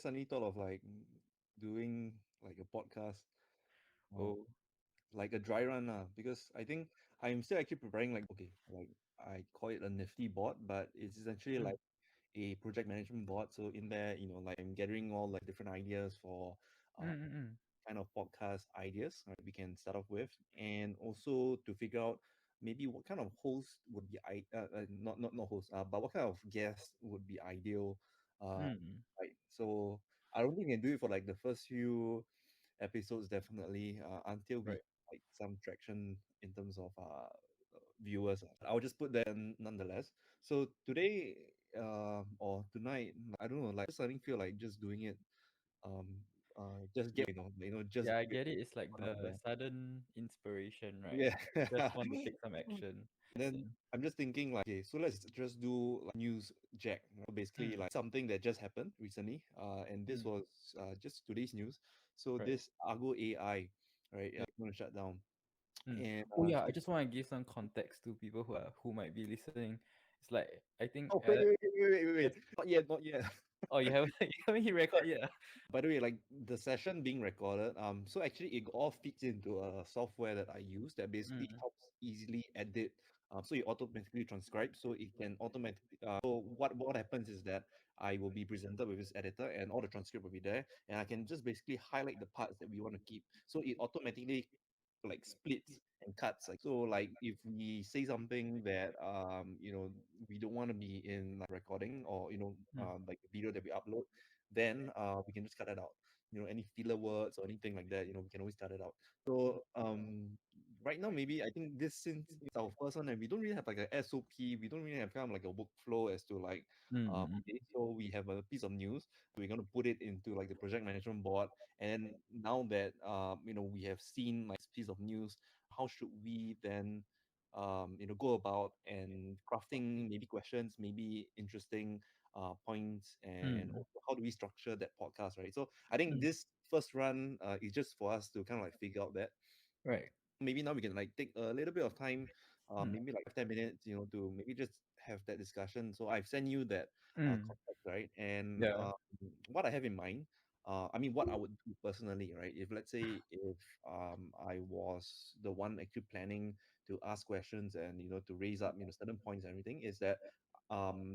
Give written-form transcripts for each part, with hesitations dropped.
suddenly thought of like doing like a podcast, uh, Oh. like a dry run, because I think I'm still actually preparing like okay, like I call it a nifty board, but it's essentially Mm, like a project management board. So in there, like I'm gathering all like different ideas for mm, mm, mm, kind of podcast ideas, right, we can start off with, and also to figure out maybe what kind of host would be not host, but what kind of guest would be ideal, mm. right? So I don't think we can do it for like the first few episodes, definitely, until we Right. like some traction in terms of viewers. I'll just put that in nonetheless. So today, or tonight, I don't know, like just suddenly feel like just doing it, um just Yeah, get just yeah, I do it get it. It's like one out the there. sudden inspiration, right? Yeah. Just want to take some action. And then Listen. I'm just thinking like, okay, so let's just do like news jack, basically Mm, like something that just happened recently. And this mm, was just today's news. So right. this Argo AI, right, Yeah. going to shut down. Mm. And Oh yeah, I just want to give some context to people who might be listening. It's like I think oh, wait, yes. not yet, not yet. Oh, you haven't you haven't hit record yet. Ah? By the way, like the session being recorded, so actually it all fits into a software that I use that basically Mm, helps easily edit. So it automatically transcribes, so it can automatically. So what happens is that I will be presented with this editor, and all the transcript will be there, and I can just basically highlight the parts that we want to keep. So it automatically like splits and cuts. Like so, like if we say something that we don't want to be in like recording, or mm, like the video that we upload, then we can just cut it out. Any filler words or anything like that, we can always cut it out. So right now, maybe I think this, since it's our first one and we don't really have like a SOP, we don't really have kind of like a workflow as to like mm, okay, so we have a piece of news, we're going to put it into like the project management board, and now that we have seen like this piece of news, how should we then go about and crafting maybe questions, maybe interesting points, and mm, also how do we structure that podcast, right? So I think mm, this first run is just for us to kind of like figure out that. right. Maybe now we can like take a little bit of time, Mm, maybe like 10 minutes, to maybe just have that discussion. So I've sent you that mm, context, right? And yeah. what I have in mind, I mean, what I would do personally, right? If let's say if I was the one actually planning to ask questions and to raise up certain points and everything, is that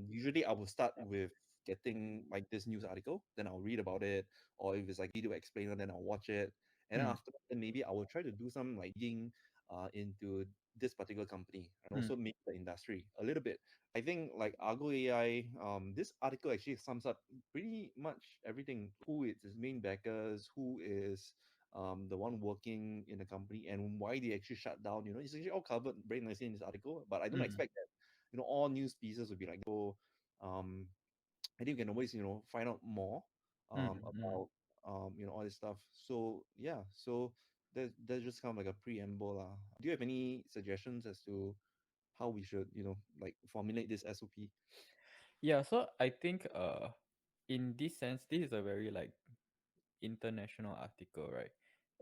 usually I will start with getting like this news article, then I'll read about it, or if it's like video explainer, then I'll watch it, and then Mm, after that, then maybe I will try to do some like digging into this particular company and mm, also maybe the industry a little bit. I think like Argo AI, this article actually sums up pretty much everything. Who is its main backers, who is the one working in the company, and why they actually shut down. It's actually all covered very nicely in this article. But I don't mm, expect that all news pieces would be like so. Um, I think you can always find out more mm, mm. about all this stuff. So yeah, so that's just kind of like a preamble lah. Do you have any suggestions as to how we should like formulate this SOP? Yeah, so I think in this sense, this is a very like international article, right?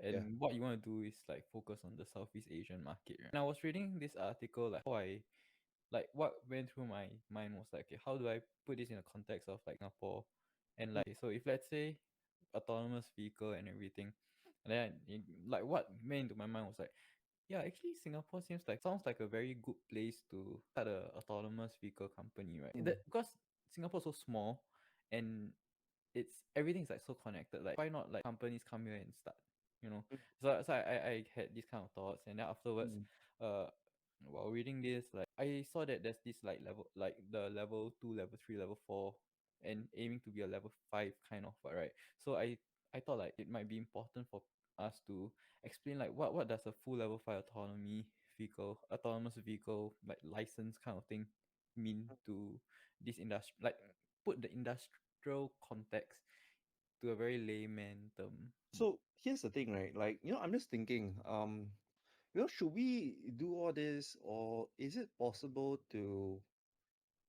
Yeah. And what you want to do is like focus on the Southeast Asian market, right? And I was reading this article, like how I like what went through my mind was like, okay, how do I put this in the context of like Singapore? And like, so if let's say autonomous vehicle and everything, and then like what went into my mind was like, yeah, actually Singapore seems like sounds like a very good place to start a autonomous vehicle company, right? Mm, Because Singapore's so small and it's everything's like so connected. Like why not like companies come here and start? You know? mm, So I had these kind of thoughts, and then afterwards, mm, uh while reading this, like I saw that there's this like level, like the level 2, level 3, level 4, and aiming to be a level 5 kind of, right? So I thought like it might be important for us to explain like what does a full level 5 autonomous vehicle like license kind of thing mean to this industry, like put the industrial context to a very layman term. So here's the thing, right? Like, I'm just thinking, should we do all this, or is it possible to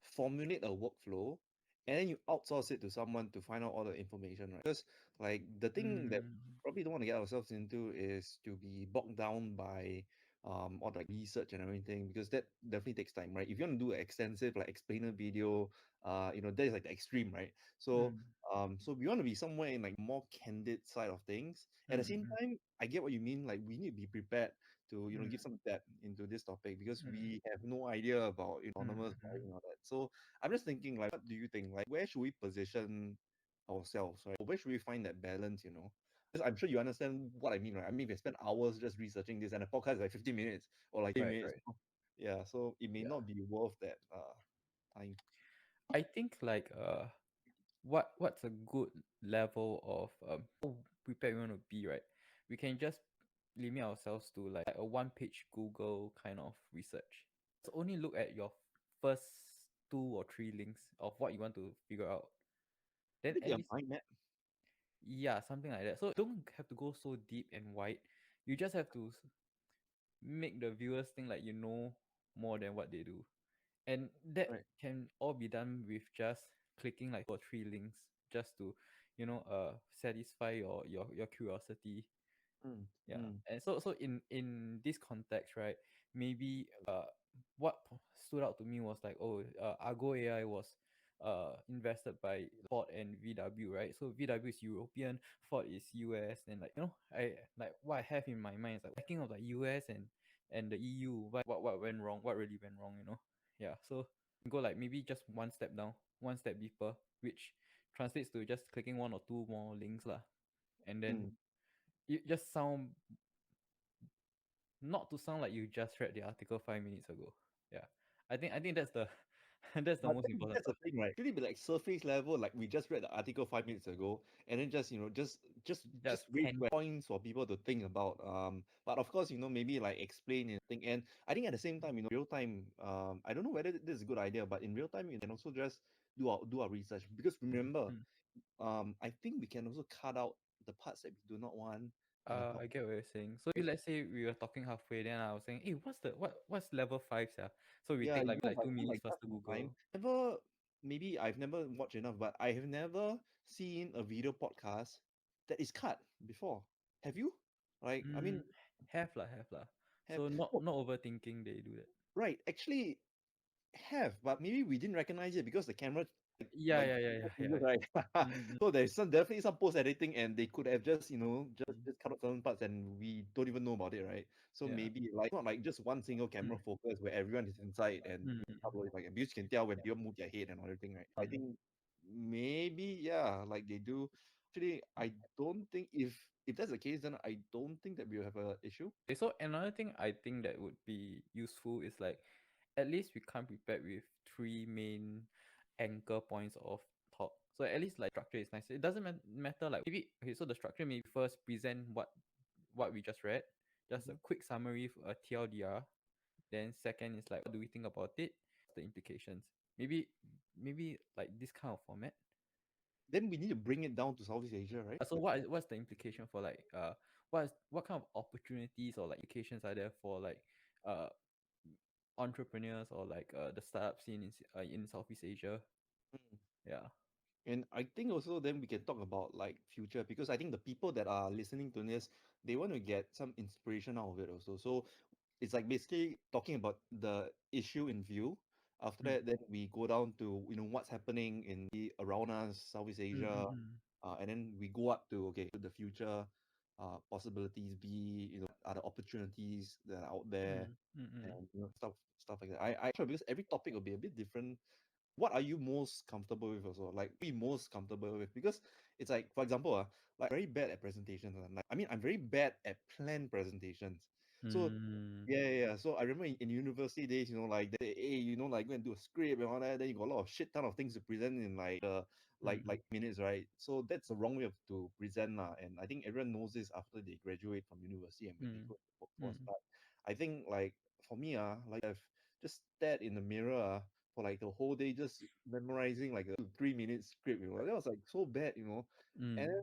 formulate a workflow and then you outsource it to someone to find out all the information, right? Because like the thing that Mm, probably don't want to get ourselves into is to be bogged down by or like research and everything, because that definitely takes time, right? If you want to do an extensive like explainer video, that is like the extreme, right? So Mm, so we want to be somewhere in like more candid side of things. At the mm, same mm, time, I get what you mean. Like we need to be prepared to mm, give some depth into this topic because mm, we have no idea about mm, autonomous mm. driving and all that. So I'm just thinking, like, what do you think? Like, where should we position ourselves, right? Or where should we find that balance? Because I'm sure you understand what I mean, right? I mean, we spend hours just researching this, and a podcast is like 50 minutes or like 30 Right, minutes. right. Yeah, so it may Yeah. not be worth that time. I think like what's a good level of how prepared we want to be, right? We can just limit ourselves to like a one page Google kind of research. Just only look at your first two or three links of what you want to figure out. Then Could it be at a least, mind map? yeah, something like that. So don't have to go so deep and wide. You just have to make the viewers think like you know more than what they do. And that Right. can all be done with just clicking like two or three links just to satisfy your curiosity. Mm, Yeah. mm, And so in this context, right, maybe what stood out to me was like, oh, Argo AI was invested by Ford and VW, right? So VW is European, Ford is US, and like I like what I have in my mind is like thinking of like US and the EU. What went wrong, what really went wrong. Yeah, so go like maybe just one step down, one step deeper, which translates to just clicking one or two more links lah. And then mm. you just sound not to sound like you just read the article 5 minutes ago. Yeah, I think that's the that's the But most then important that's the part. thing, right? Really be like surface level, like we just read the article 5 minutes ago, and then just Just raise 10. points for people to think about. But of course, maybe like explain and think. And I think at the same time, real time. I don't know whether this is a good idea, but in real time, we can also just do our research. Because remember, Mm. I think we can also cut out the parts that we do not want in the I podcast. get what you're saying. So maybe let's say we were talking halfway, then I was saying, hey, what's level five, yeah? So we Yeah, take like but 2 minutes like first just to in time. Google. Maybe I've never watched enough, but I have never seen a video podcast that is cut before. Have you? Like, I mean, Mm, have lah. have So not no, not overthinking they do that. right? Actually, have, but maybe we didn't recognize it because the camera like Yeah, like yeah, yeah, yeah, yeah, changes, yeah. right? Mm, So there's definitely some post editing, and they could have just mm, just cut out certain parts, and we don't even know about it, right? So yeah. maybe like not like just one single camera Mm, focus where everyone is inside and mm, upload like because you can tell when people move their head and everything, right? I mm. think maybe yeah, like they do. Actually, I don't think if that's the case, then I don't think that we'll have a issue. Okay, so another thing I think that would be useful is like at least we come prepared with three main anchor points of talk. So at least like structure is nice. It doesn't matter like maybe okay. So the structure maybe first present what we just read, just a Mhm. quick summary, a TLDR. Then second is like what do we think about it, the implications. Maybe like this kind of format. Then we need to bring it down to Southeast Asia, right? So what's the implication for like what kind of opportunities or like implications are there for like uh entrepreneurs or like the startup scene in Southeast Asia? Mm. Yeah. And I think also then we can talk about like future because I think the people that are listening to this, they want to get some inspiration out of it also. So it's like basically talking about the issue in view. After Mm, that, then we go down to what's happening in around us, Southeast mm, Asia, mm, and then we go up to okay, the future possibilities be, are the opportunities that are out there, mm, mm, mm, and stuff like that. I sure because every topic will be a bit different. What are you most comfortable with also? Like be most comfortable with because it's like for example, like very bad at presentations. Like I mean I'm very bad at planned presentations. So mm, yeah. So I remember in university days, like they hey, like go and do a script and all that, then you got a lot of shit ton of things to present in mm, like minutes, right? So that's the wrong way to present lah. And I think everyone knows this after they graduate from university and when they mm, go to the workforce. mm. But I think like for me, like I've just stared in the mirror for like the whole day just memorizing like a 3 minute script, that was like so bad. And Mm. then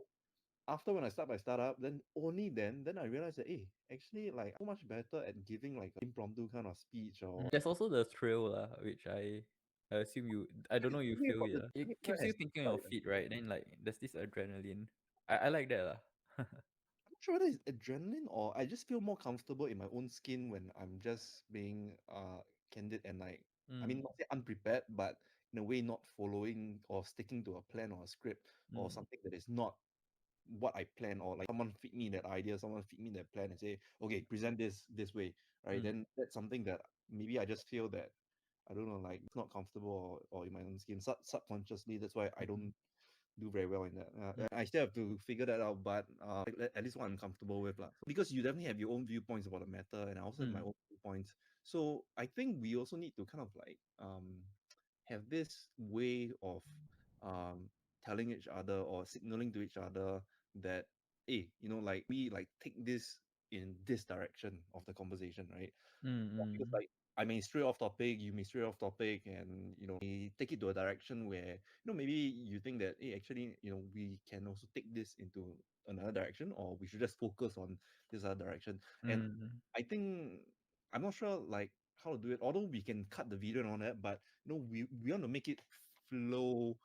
after when I start my startup, then only then I realized that hey, actually like so much better at giving like an impromptu kind of speech or There's also the thrill lah, which I assume I don't know you giving it feel from it the lah. It giving it keeps as you thinking on your right. feet, right? Then like there's this adrenaline. I like that lah. sure whether it's adrenaline or I just feel more comfortable in my own skin when I'm just being candid and like, I mean, Mm, not say unprepared, but in a way not following or sticking to a plan or a script or mm, something that is not what I plan, or like someone feed me that idea, someone feed me that plan and say, okay, present this way, right? mm, Then that's something that maybe I just feel that I don't know, like it's not comfortable or in my own skin subconsciously. That's why I mm, don't do very well in that. mm, I still have to figure that out, but at least what I'm comfortable with, lah. Because you definitely have your own viewpoints about the matter, and I also have my mm, own viewpoints. So I think we also need to kind of like have this way of um telling each other or signaling to each other that, hey, like we like take this in this direction of the conversation, right? mm, Because mm, like I may stray off topic, you may stray off topic, and we take it to a direction where maybe you think that, hey, actually, we can also take this into another direction, or we should just focus on this other direction. And mm. I think I'm not sure like how to do it. Although we can cut the video and all that, but we want to make it flow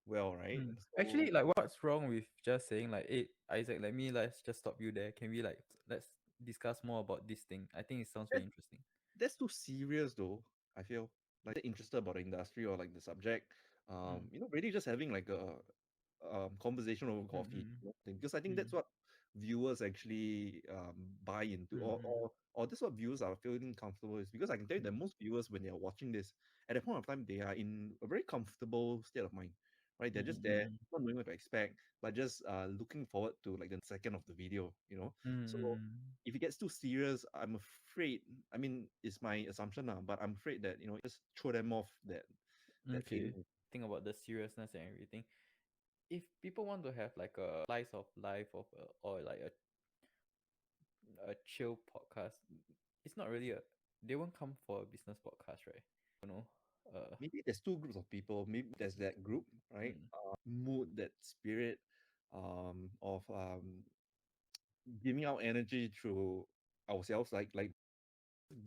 well, right? Mm. So Actually, like, what's wrong with just saying like, "Hey, Isaac, let's just stop you there. Can we like let's discuss more about this thing? I think it sounds very that's interesting." that's too serious though. I feel like they're interested about the industry or like the subject. Mm, Really just having like a conversation over mm, coffee, mm, because I think mm, that's what viewers actually buy into, or, mm, or or that's what viewers are feeling comfortable is, because I can tell you that mm, most viewers when they are watching this at that point of time they are in a very comfortable state of mind, right? They're just there, mm, not knowing what to expect, but just looking forward to like the second of the video. mm, So mm. if it gets too serious, I'm afraid. I mean, it's my assumption now, but I'm afraid that just throw them off that Okay. feeling. Think about the seriousness and everything. If people want to have like a slice of life of or like a chill podcast, it's not really a. They won't come for a business podcast, right? You know. Maybe there's two groups of people. Maybe there's that group, right? Mm, Mood, that spirit, of giving out energy through ourselves, like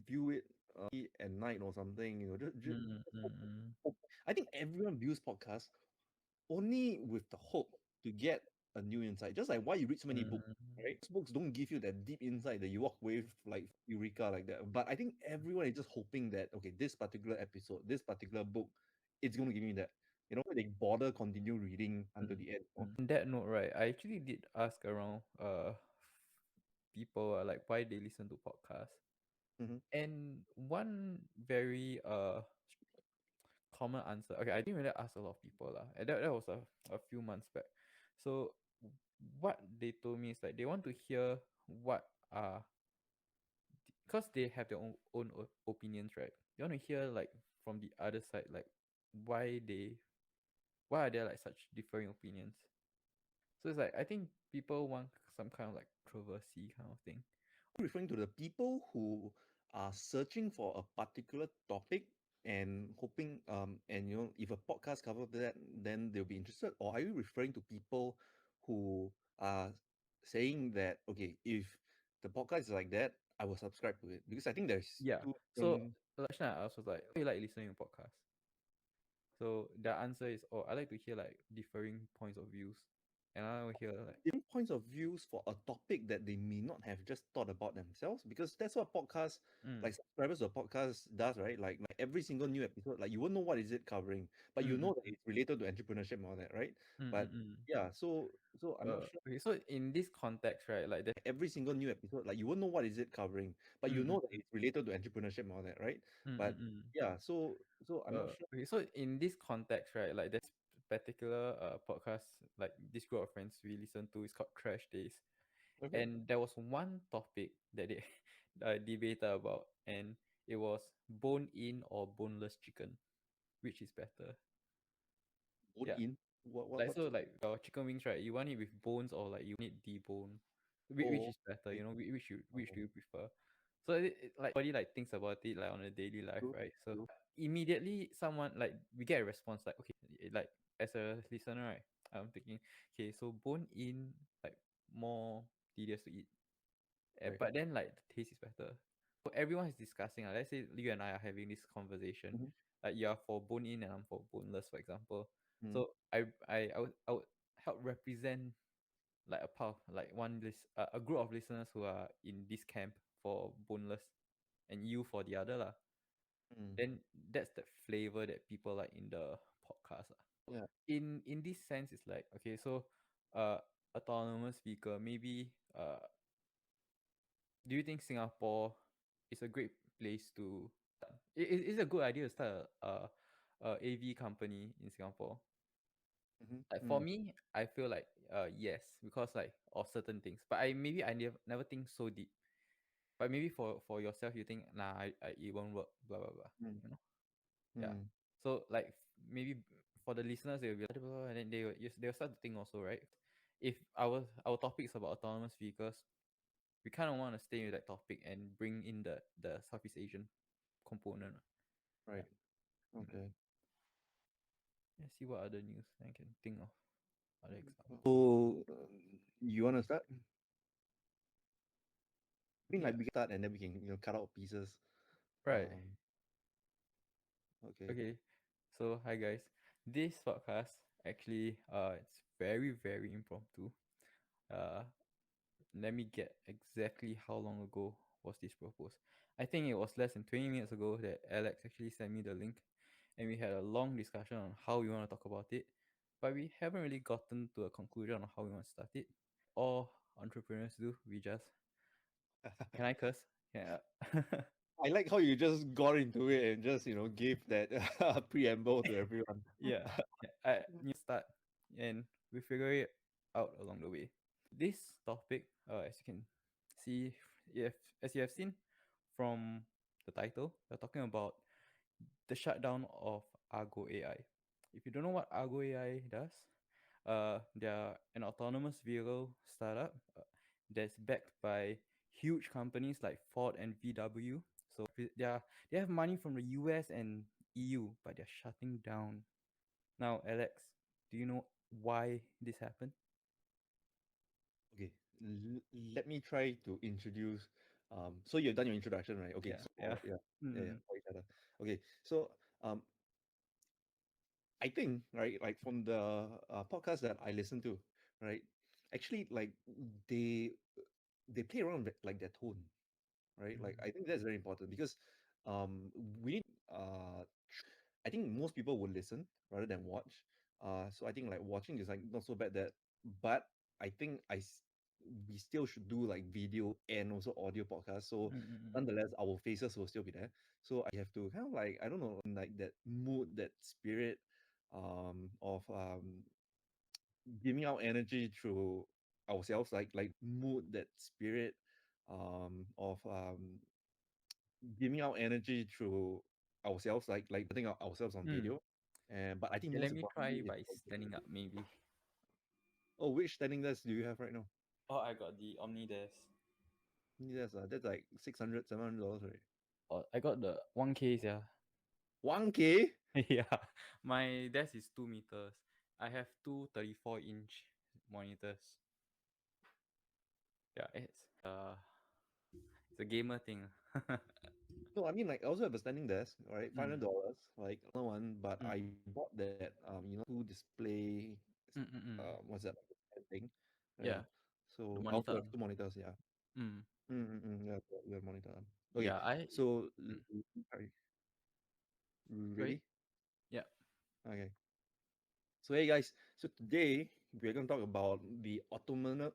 view it at night or something. Just mm, hope, mm, hope. I think everyone views podcasts only with the hope to get a new insight. Just like why you read so many books, mm, right? Those books don't give you that deep insight that you walk away with like eureka like that. But I think everyone is just hoping that, okay, this particular episode, this particular book, it's going to give me that. They bother continue reading mm, until the end. mm. On that note, right, I actually did ask around people like why they listen to podcasts. Mm-hmm. And one very common answer. Okay, I didn't really ask a lot of people lah. And that was a few months back. So what they told me is like they want to hear what are because they have their own opinions, right? They want to hear like from the other side, like why they why are there like such differing opinions. So it's like I think people want some kind of like controversy kind of thing. Referring to the people who are searching for a particular topic and hoping, and if a podcast covers that, then they'll be interested, or are you referring to people who are saying that, okay, if the podcast is like that, I will subscribe to it? Because I think there's Yeah. two So different. the question I asked was like, do you like listening to podcasts? So the answer is, oh, I like to hear like differing points of views, and I want to hear like, Different points of views for a topic that they may not have just thought about themselves, because that's what podcast, mm, like subscribers to a podcast does, right? Like every single new episode, like you won't know what is it covering, but mm, you mm, know that it's related to entrepreneurship and all that, right? mm, But mm, mm. yeah, so I'm not sure. Okay, so in this context, right, like there's Every single new episode, like you won't know what is it covering, but mm, you mm, know that it's related to entrepreneurship and all that, right? mm, But mm, mm. yeah, so I'm not sure. Okay, so in this context, right, like there's particular podcast like this group of friends we listen to is called Crash Days, Okay, and there was one topic that they debated about, and it was bone in or boneless chicken, which is better. bone Yeah. in. Like What's so like chicken wings, right? You want it with bones or like you need debone? Which oh, is better, okay, which okay. do you prefer? So like everybody like thinks about it like on a daily life, True, right? So true. immediately someone like we get a response like okay, like as a listener, right? I'm thinking okay, so bone in like more tedious to eat, Right. but then like the taste is better. So everyone is discussing. Let's say you and I are having this conversation. Mhm, Like you are for bone in and I'm for boneless, for example. mhm. So I would help represent like a part, like a group of listeners who are in this camp for boneless, and you for the other lah. Mm. Then that's the flavor that people like in the podcast lah. Yeah. In this sense, it's like, okay, so uh autonomous vehicle, maybe do you think Singapore is a great place to it's a good idea to start a AV company in Singapore? Mm-hmm. Like for Mm. me, I feel like yes, because like of certain things. But I never think so deep. But maybe for yourself, you think, nah, it won't work, blah blah blah. Mm. You know? Yeah. Mm. So like maybe for the listeners, they'll be like, blah, blah, blah, and then they'll start to think also, right? If our topic is about autonomous vehicles, we kind of want to stay with that topic and bring in the Southeast Asian component. Right. Yeah. Mm. Okay. Let's see what other news I can think of. Other examples. So you want to start? I think Yeah. like we can start and then we can cut out pieces. Right. Um. Okay. Okay. So hi guys. This podcast actually it's very very impromptu. Uh Let me get exactly how long ago was this proposed. I think it was less than 20 minutes ago that Alex actually sent me the link, and we had a long discussion on how we want to talk about it, but we haven't really gotten to a conclusion on how we want to start it. All entrepreneurs do. We just, can I curse? Yeah. I like how you just got into it and just gave that preamble to everyone. Yeah. Yeah. I new start, and we figure it out along the way. This topic, as you can see, if as you have seen from the title, we're talking about the shutdown of Argo AI. If you don't know what Argo AI does, they're an autonomous vehicle startup that's backed by huge companies like Ford and VW. So they have money from the US and EU, but they're shutting down. Now, Alex, do you know why this happened? Okay, let me try to introduce. So you've done your introduction, right? Okay, Yeah, yeah. so yeah, yeah, yeah, Mm, for each other. Okay, so I think right, like from the podcast that I listen to, right, actually like they they play around with like their tone, right? Like mm, I think that's very important because we need I think most people would listen rather than watch. So I think like watching is like not so bad that, but I think we still should do like video and also audio podcast. So mm, mm, mm, nonetheless, our faces will still be there. So I have to kind of like I don't know like that mood, that spirit, of giving out energy through ourselves, like mood, that spirit, of giving out energy through ourselves, like putting ourselves on mm. video. And but I think Okay, most let me importantly try is by like standing up, maybe. oh, which standing desk do you have right now? Oh, I got the Omni desk. That's like 600, $700, right? Oh, I got the 1K, yeah. 1K. Yeah, my desk is 2 meters. I have two 34-inch monitors. Yeah, it's a gamer thing. No, I mean like I also have a standing desk, right? Mm, $500, like another one, but mm, I bought that two display, mm, mm, mm. what's that thing, Yeah, the so I also monitor. have two monitors, yeah. Mm. Yeah, the monitor. Okay, Yeah, so mm. sorry, Sorry? ready? Yeah. Okay. So hey guys, so today we're going to talk about the autonomous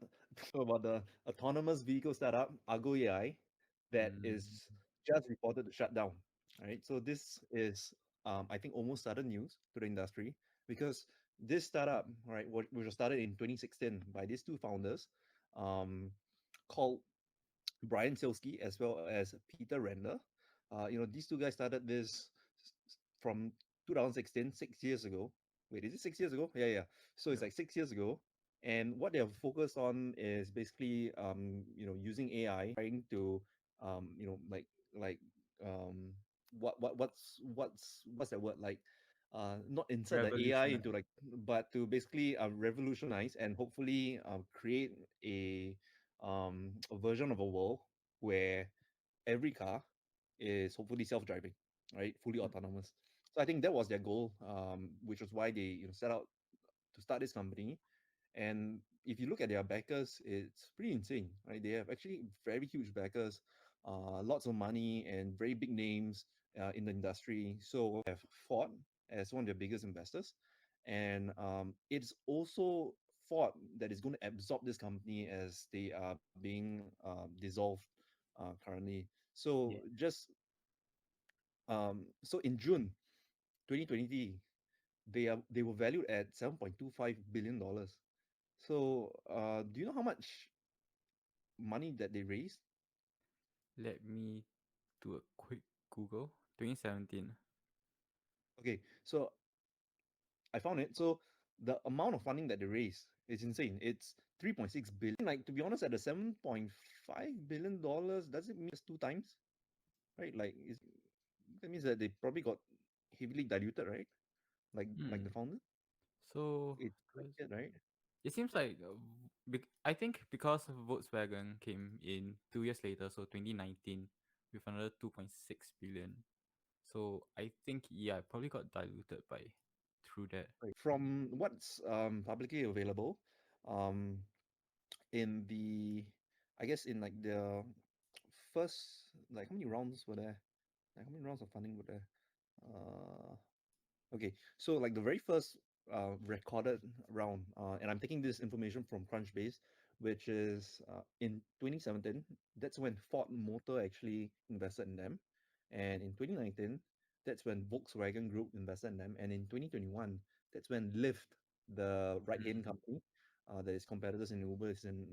about the autonomous vehicle startup Argo AI that is Mm, just reported to shut down. All right, so this is I think almost sudden news to the industry because this startup, right, which was started in 2016 by these two founders, um, called Brian Silsky as well as Peter Render. These two guys started this from 2016, 6 years ago. Wait, is it 6 years ago? Yeah, yeah. So it's yep. like 6 years ago. And what they have focused on is basically, using AI, trying to, like, um, what's that word? Like, not insert the AI into Revolutionary. like, but to basically revolutionize and hopefully create a version of a world where every car is hopefully self-driving, right? Fully Mm, autonomous. So I think that was their goal, which was why they set out to start this company. And if you look at their backers, it's pretty insane, right? They have actually very huge backers, lots of money and very big names in the industry. So have Ford as one of their biggest investors, and it's also Ford that is going to absorb this company as they are being dissolved currently. So Yeah. so in June 2020, they were valued at $7.25 billion. So do you know how much money that they raised? Let me do a quick Google. 2017. Okay, so I found it. So the amount of funding that they raised is insane. It's 3.6 billion. Like, to be honest, at the $7.5 billion, does it mean just two times? Right? Like that means that they probably got heavily diluted, right? Like the Hmm. founder. So It's like close. that, right? It seems like I think because Volkswagen came in 2 years later, so 2019, with another 2.6 billion. So I think yeah, it probably got diluted by through that. Right. From what's publicly available, um in the I guess in like the first, like, how many rounds were there? Like, how many rounds of funding were there? Uh Okay, so like the very first recorded round, and I'm taking this information from Crunchbase, which is in 2017. That's when Ford Motor actually invested in them, and in 2019, that's when Volkswagen Group invested in them, and in 2021, that's when Lyft, the ride-hailing Mm. company, that is competitors in Uber, is in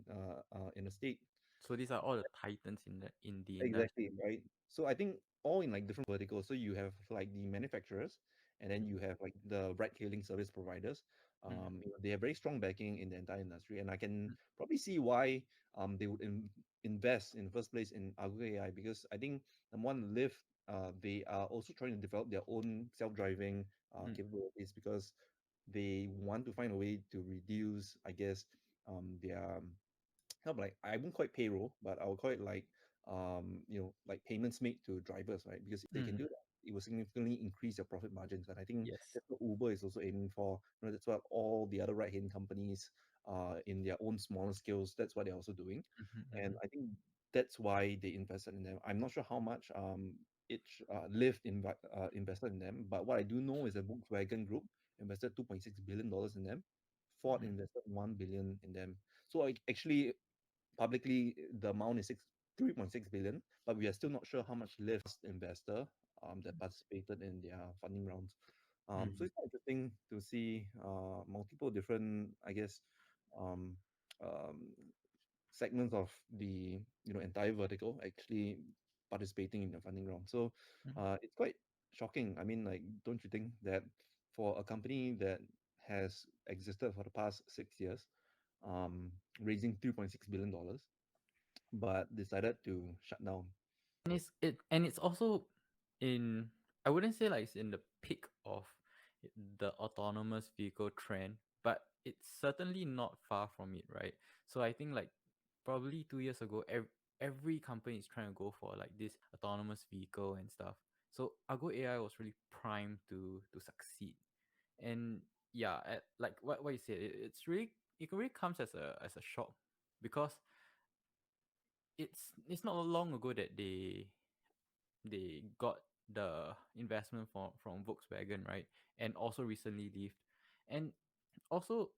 a state. So these are all the titans in the Exactly, industry. right? So I think all in like different verticals. So you have like the manufacturers, and then Mm, you have like the ride-hailing service providers. mm, They have very strong backing in the entire industry, and I can mm, probably see why they would invest in the first place in Argo AI, because I think number one, Lyft, they are also trying to develop their own self-driving mm, capabilities, because they want to find a way to reduce, I guess, their kind of like, I won't call it payroll, but I will call it like like payments made to drivers, right? Because if they can mm. do that, it will significantly increase their profit margins. And I think Yes. that's what Uber is also aiming for. That's what all the other ride-hailing companies in their own smaller scales, that's what they're also doing. Mhm, And mhm, I think that's why they invested in them. I'm not sure how much each Lyft invested in them, but what I do know is that Volkswagen Group invested $2.6 billion in them. Ford mm, invested 1 billion in them. So actually, publicly, the amount is 3.6 billion, but we are still not sure how much Lyft investor that participated in their funding rounds. So mm, it's quite interesting to see multiple different, I guess, um, um, segments of the entire vertical actually participating in the funding round. So mm. it's quite shocking. I mean, like, don't you think that for a company that has existed for the past 6 years, um, raising $3.6 billion, but decided to shut down. And it's also in, I wouldn't say like it's in the peak of the autonomous vehicle trend, but it's certainly not far from it, right? So I think like probably 2 years ago, every company is trying to go for like this autonomous vehicle and stuff. So Argo AI was really primed to succeed. And yeah, like what you said, it really comes as a shock, because it's not long ago that they got the investment from Volkswagen, right? And also recently Lyft. And also,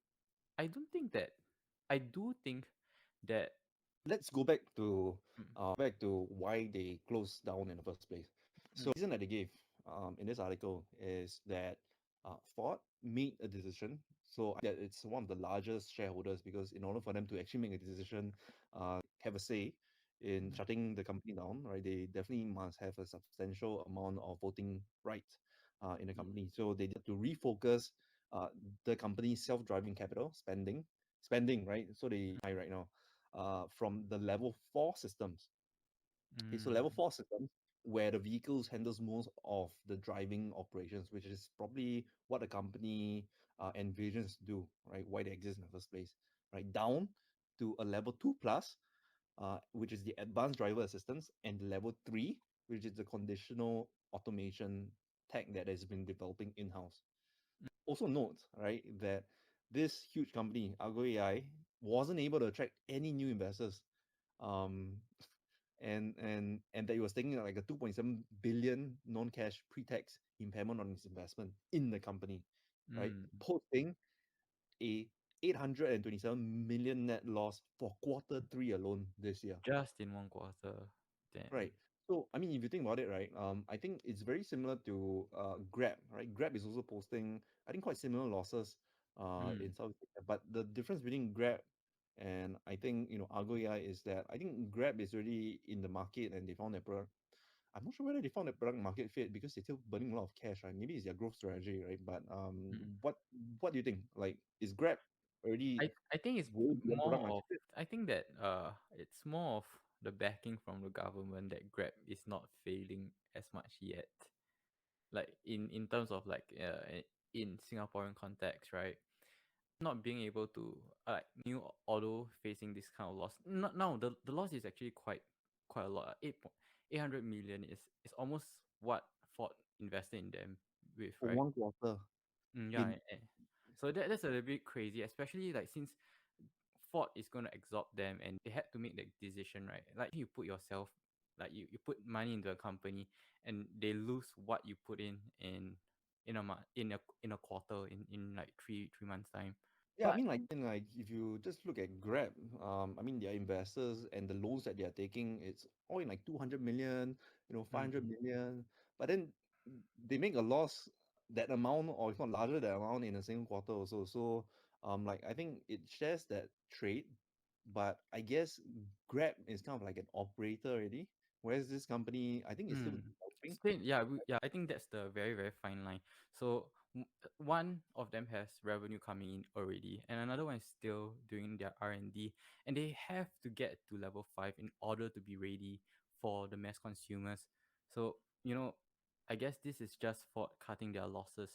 I don't think that I do think that Let's mm, go back to why they closed down in the first place. mm, So the reason that they gave in this article is that Ford made a decision. So that it's one of the largest shareholders, because in order for them to actually make a decision, have a say in mm, shutting the company down, right? They definitely must have a substantial amount of voting rights in the mm, company. So they did to refocus the company's self-driving capital spending, right? So they high right now from the level 4 systems. Okay, so level mm, 4 systems, where the vehicles handles most of the driving operations, which is probably what the company envisions to do, right? Why they exist in the first place, right? Down to a level 2 plus, which is the advanced driver assistance, and level 3, which is the conditional automation tech that has been developing in-house. Also note, right, that this huge company, Argo AI, wasn't able to attract any new investors. Um, and that he was taking like a 2.7 billion non-cash pre-tax impairment on his investment in the company, right? Mm. Posting a 827 million net loss for quarter three alone this year. Just in one quarter. Damn. Right. So, I mean, if you think about it, right, I think it's very similar to Grab, right? Grab is also posting, I think, quite similar losses Mm. in Southeast Asia. But the difference between Grab and I think, Argo AI is that I think Grab is already in the market and they found their product. I'm not sure whether they found their product market fit because they're still burning a lot of cash, right? Maybe it's their growth strategy, right? But Mm. what do you think? Like, is Grab already I think it's way beyond product more of market fit? I think that it's more of the backing from the government that Grab is not failing as much yet. Like in terms of like in Singaporean context, right? Not being able to like new auto facing this kind of loss. Not now the loss is actually quite a lot. 800 million is almost what Ford invested in them with, For right? one quarter. Yeah. In So that's a little bit crazy, especially like since Ford is going to absorb them and they had to make the decision, right? Like you put yourself, like you put money into a company and they lose what you put in a month, in a quarter, in like three months time. Yeah, I But mean, like if you just look at Grab, I mean, their investors and the loans that they are taking, it's all in like 200 million, 500 mm, million. But then they make a loss that amount, or if not larger that amount in the same quarter also. So, like I think it shares that trait, but I guess Grab is kind of like an operator already, whereas this company, I think, is still mm. developing. Still, yeah, I think that's the very very fine line. So one of them has revenue coming in already, and another one is still doing their R&D, and they have to get to level 5 in order to be ready for the mass consumers. So I guess this is just for cutting their losses.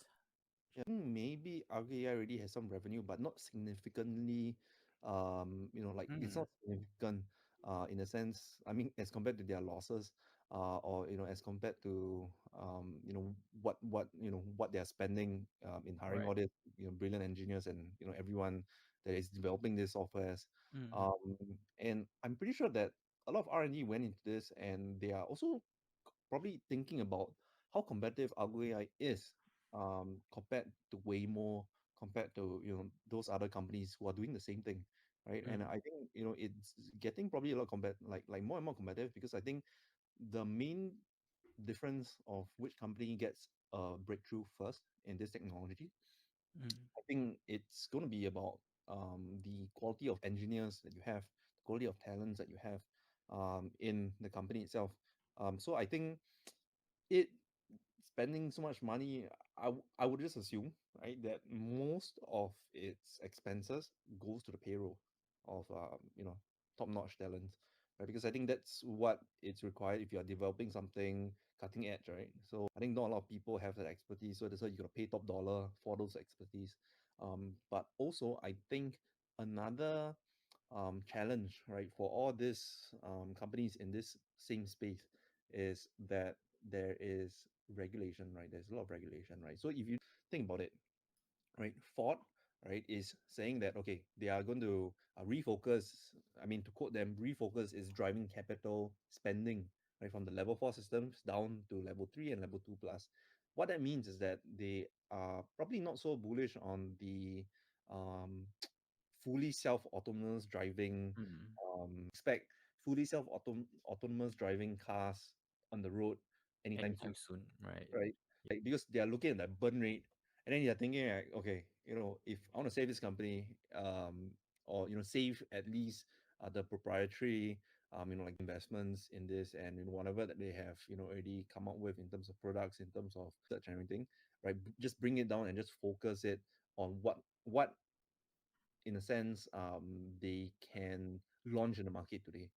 Yeah, I think maybe RKI already has some revenue, but not significantly. Like it's Mm, not significant. In a sense, I mean, as compared to their losses, or as compared to what they're spending in hiring right. all these brilliant engineers and everyone that is developing these softwares. Mm, Um, and I'm pretty sure that a lot of R&D went into this, and they are also probably thinking about how competitive Argo AI is compared to Waymo, compared to those other companies who are doing the same thing, right? And mm, I think it's getting probably a lot like more and more competitive because I think the main difference of which company gets a breakthrough first in this technology, mm, I think it's going to be about the quality of engineers that you have, the quality of talents that you have in the company itself. So I think it spending so much money, I would just assume, right, that most of its expenses goes to the payroll of top-notch talent, right? Because I think that's what it's required if you are developing something cutting edge, right? So I think not a lot of people have that expertise, so that's why you gotta pay top dollar for those expertise. But also I think another challenge, right, for all these companies in this same space is that there is regulation, right? There's a lot of regulation, right? So if you think about it, right, Ford, right, is saying that okay, they are going to refocus. I mean, to quote them, refocus is driving capital spending, right, from the level 4 systems down to level 3 and level 2 plus. What that means is that they are probably not so bullish on the um, fully self-autonomous driving, mm. expect fully self-autonomous driving cars on the road anytime soon, Anytime soon, right? right? Like because they are looking at that burn rate, and then you're thinking like, okay, if I want to save this company, or save at least the proprietary, like investments in this and whatever that they have, already come up with in terms of products, in terms of search and everything, right? Just bring it down and just focus it on what in a sense, they can launch in the market today,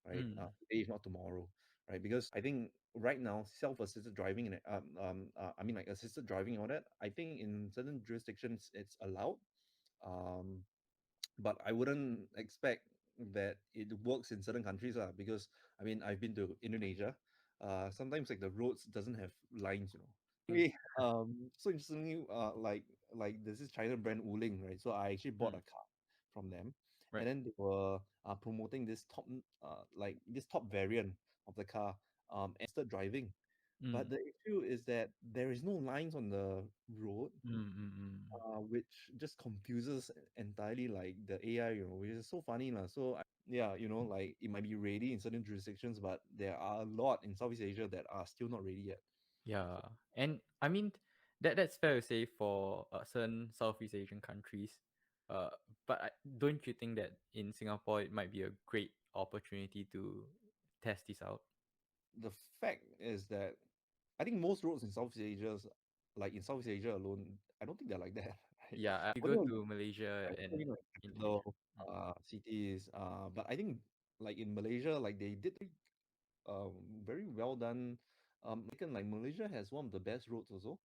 right? Mm, Today, if not tomorrow, right? Because I think right now, self-assisted driving and I mean, like assisted driving and all that. I think in certain jurisdictions it's allowed, um, but I wouldn't expect that it works in certain countries, because I mean, I've been to Indonesia. Sometimes like the roads doesn't have lines. mm, Anyway, so interestingly, like like there's this China brand Wuling, right? So I actually bought Mm, a car from them, right. and then they were promoting this like this top variant of the car, and started driving. But Mm, the issue is that there is no lines on the road, which just confuses entirely like the AI, which is so funny lah. So yeah, like it might be ready in certain jurisdictions, but there are a lot in Southeast Asia that are still not ready yet. Yeah, So and I mean that's fair to say for certain Southeast Asian countries. Uh, but don't you think that in Singapore it might be a great opportunity to test this out? the fact is that I think most roads in Southeast Asia, like in Southeast Asia alone, I don't think they're like that, right? Yeah, you Only go on, to Malaysia right, and only like Indonesia. capital Mm. cities, but I think like in Malaysia, like they did um very well done. Like Malaysia has one of the best roads also.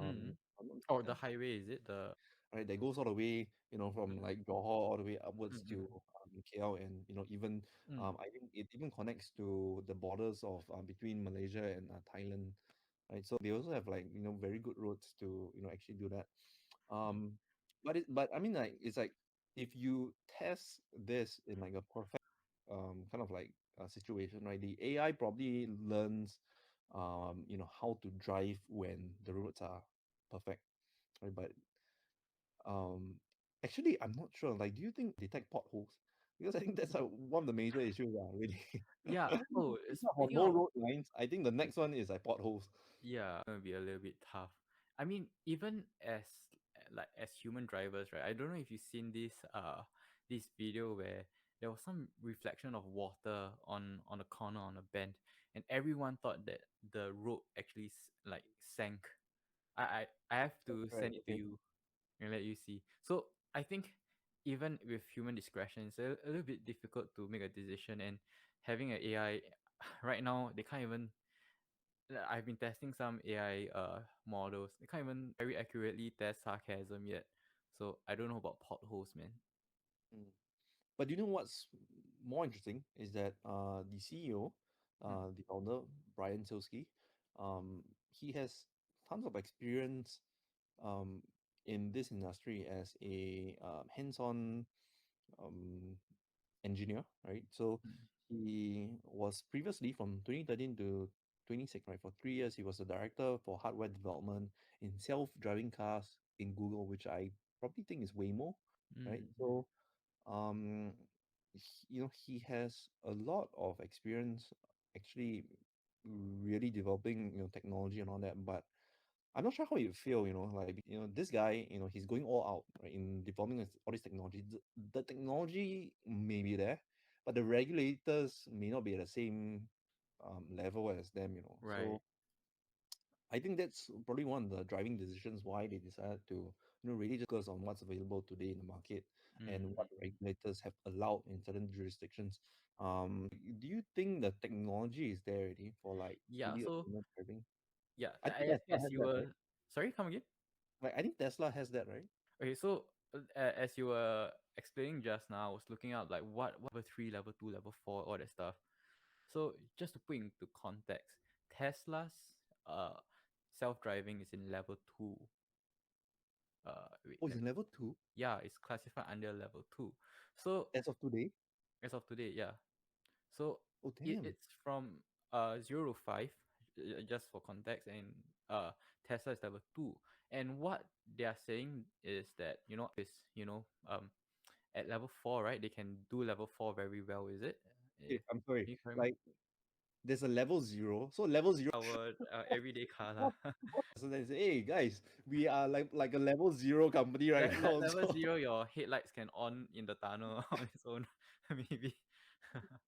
Mm. If I'm not Oh, the mistaken, highway is it the? right? That goes all the way, from like Johor all the way upwards to Mm-mm. KL, and even Mm. I think it even connects to the borders of between Malaysia and Thailand, right? So they also have like very good roads to actually do that. Um, but I mean like it's like if you test this in like a perfect kind of like situation, right? The AI probably learns how to drive when the roads are perfect, right? But um, actually, I'm not sure. Like, do you think detect potholes? Because I think that's one of the major issues. Really, Yeah. Oh, it's not for speaking no of, road lines. I think the next one is like potholes. yeah, gonna be a little bit tough. I mean, even as like as human drivers, right? I don't know if you've seen this video where there was some reflection of water on a corner on a bend, and everyone thought that the rope actually like sank. I have to Right. send it to Okay. you and let you see. So I think even with human discretion, it's a little bit difficult to make a decision, and having an AI right now they can't even I've been testing some AI models. They can't even very accurately test sarcasm yet. So I don't know about potholes, man. Mm. But you know what's more interesting is that the CEO, Mm, the founder, Brian Silsky, he has tons of experience um, in this industry as a hands-on um, engineer, right? So mm, he was previously from 2013 to 26, right? For 3 years, he was the director for hardware development in self-driving cars in Google, which I probably think is Waymo, right? mm. So um he has a lot of experience actually really developing technology and all that, but I'm not sure how you feel, like this guy, he's going all out, right, in developing all this technology. The technology may be there, but the regulators may not be at the same level as them, Right. so I think that's probably one of the driving decisions why they decided to, really just focus on what's available today in the market and Mm. what the regulators have allowed in certain jurisdictions. Do you think the technology is there already for like Yeah. fully So autonomous driving? yeah, I think Tesla as has you that, right? were sorry, come again. Like I think Tesla has that, right? Okay, so as you were explaining just now, I was looking up like what level three, level two, level four, all that stuff. So just to put into context, Tesla's uh self driving is in level two. Wait, Oh, it's in level two yeah, it's classified under level two. So as of today. as of today, yeah. So Oh, damn. it's from 0 to 5, just for context, and Tesla is level two. And what they are saying is that is at level four, right? They can do level four very well. Is it? Okay, I'm sorry. Can you correct me? Like there's a level zero. So level zero. Our everyday car lah. So they say, hey guys, we are like a level zero company right now. Level So zero, your headlights can on in the tunnel on its own, maybe.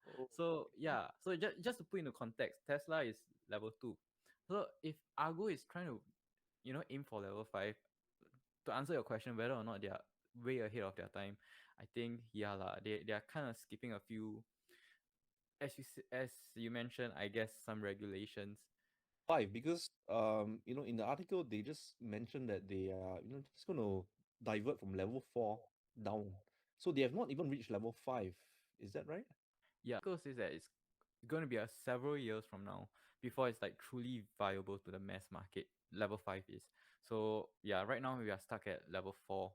oh, So yeah, so just to put into context, Tesla is level two. So if Argo is trying to, aim for level five, to answer your question, whether or not they are way ahead of their time, I think yeah lah, they are kind of skipping a few, as you mentioned, I guess some regulations. five, because in the article they just mentioned that they are just going to divert from level four down. So they have not even reached level five. Is that right? Yeah, because is that it's going to be a several years from now before it's like truly viable to the mass market. Level five is So yeah, right now we are stuck at level 4,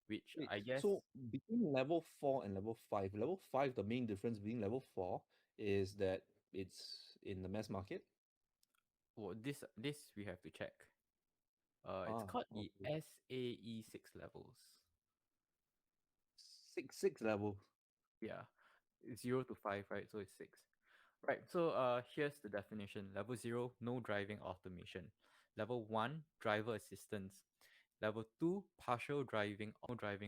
which Wait, I guess, so between level 4 and level 5, the main difference between level 4 is that it's in the mass market. well, this we have to check. It's Ah, called the okay. SAE 6 levels. Six level. Yeah, it's 0 to 5, right? So it's 6. Right. So here's the definition. Level 0, no driving automation. Level 1, driver assistance. Level 2, partial driving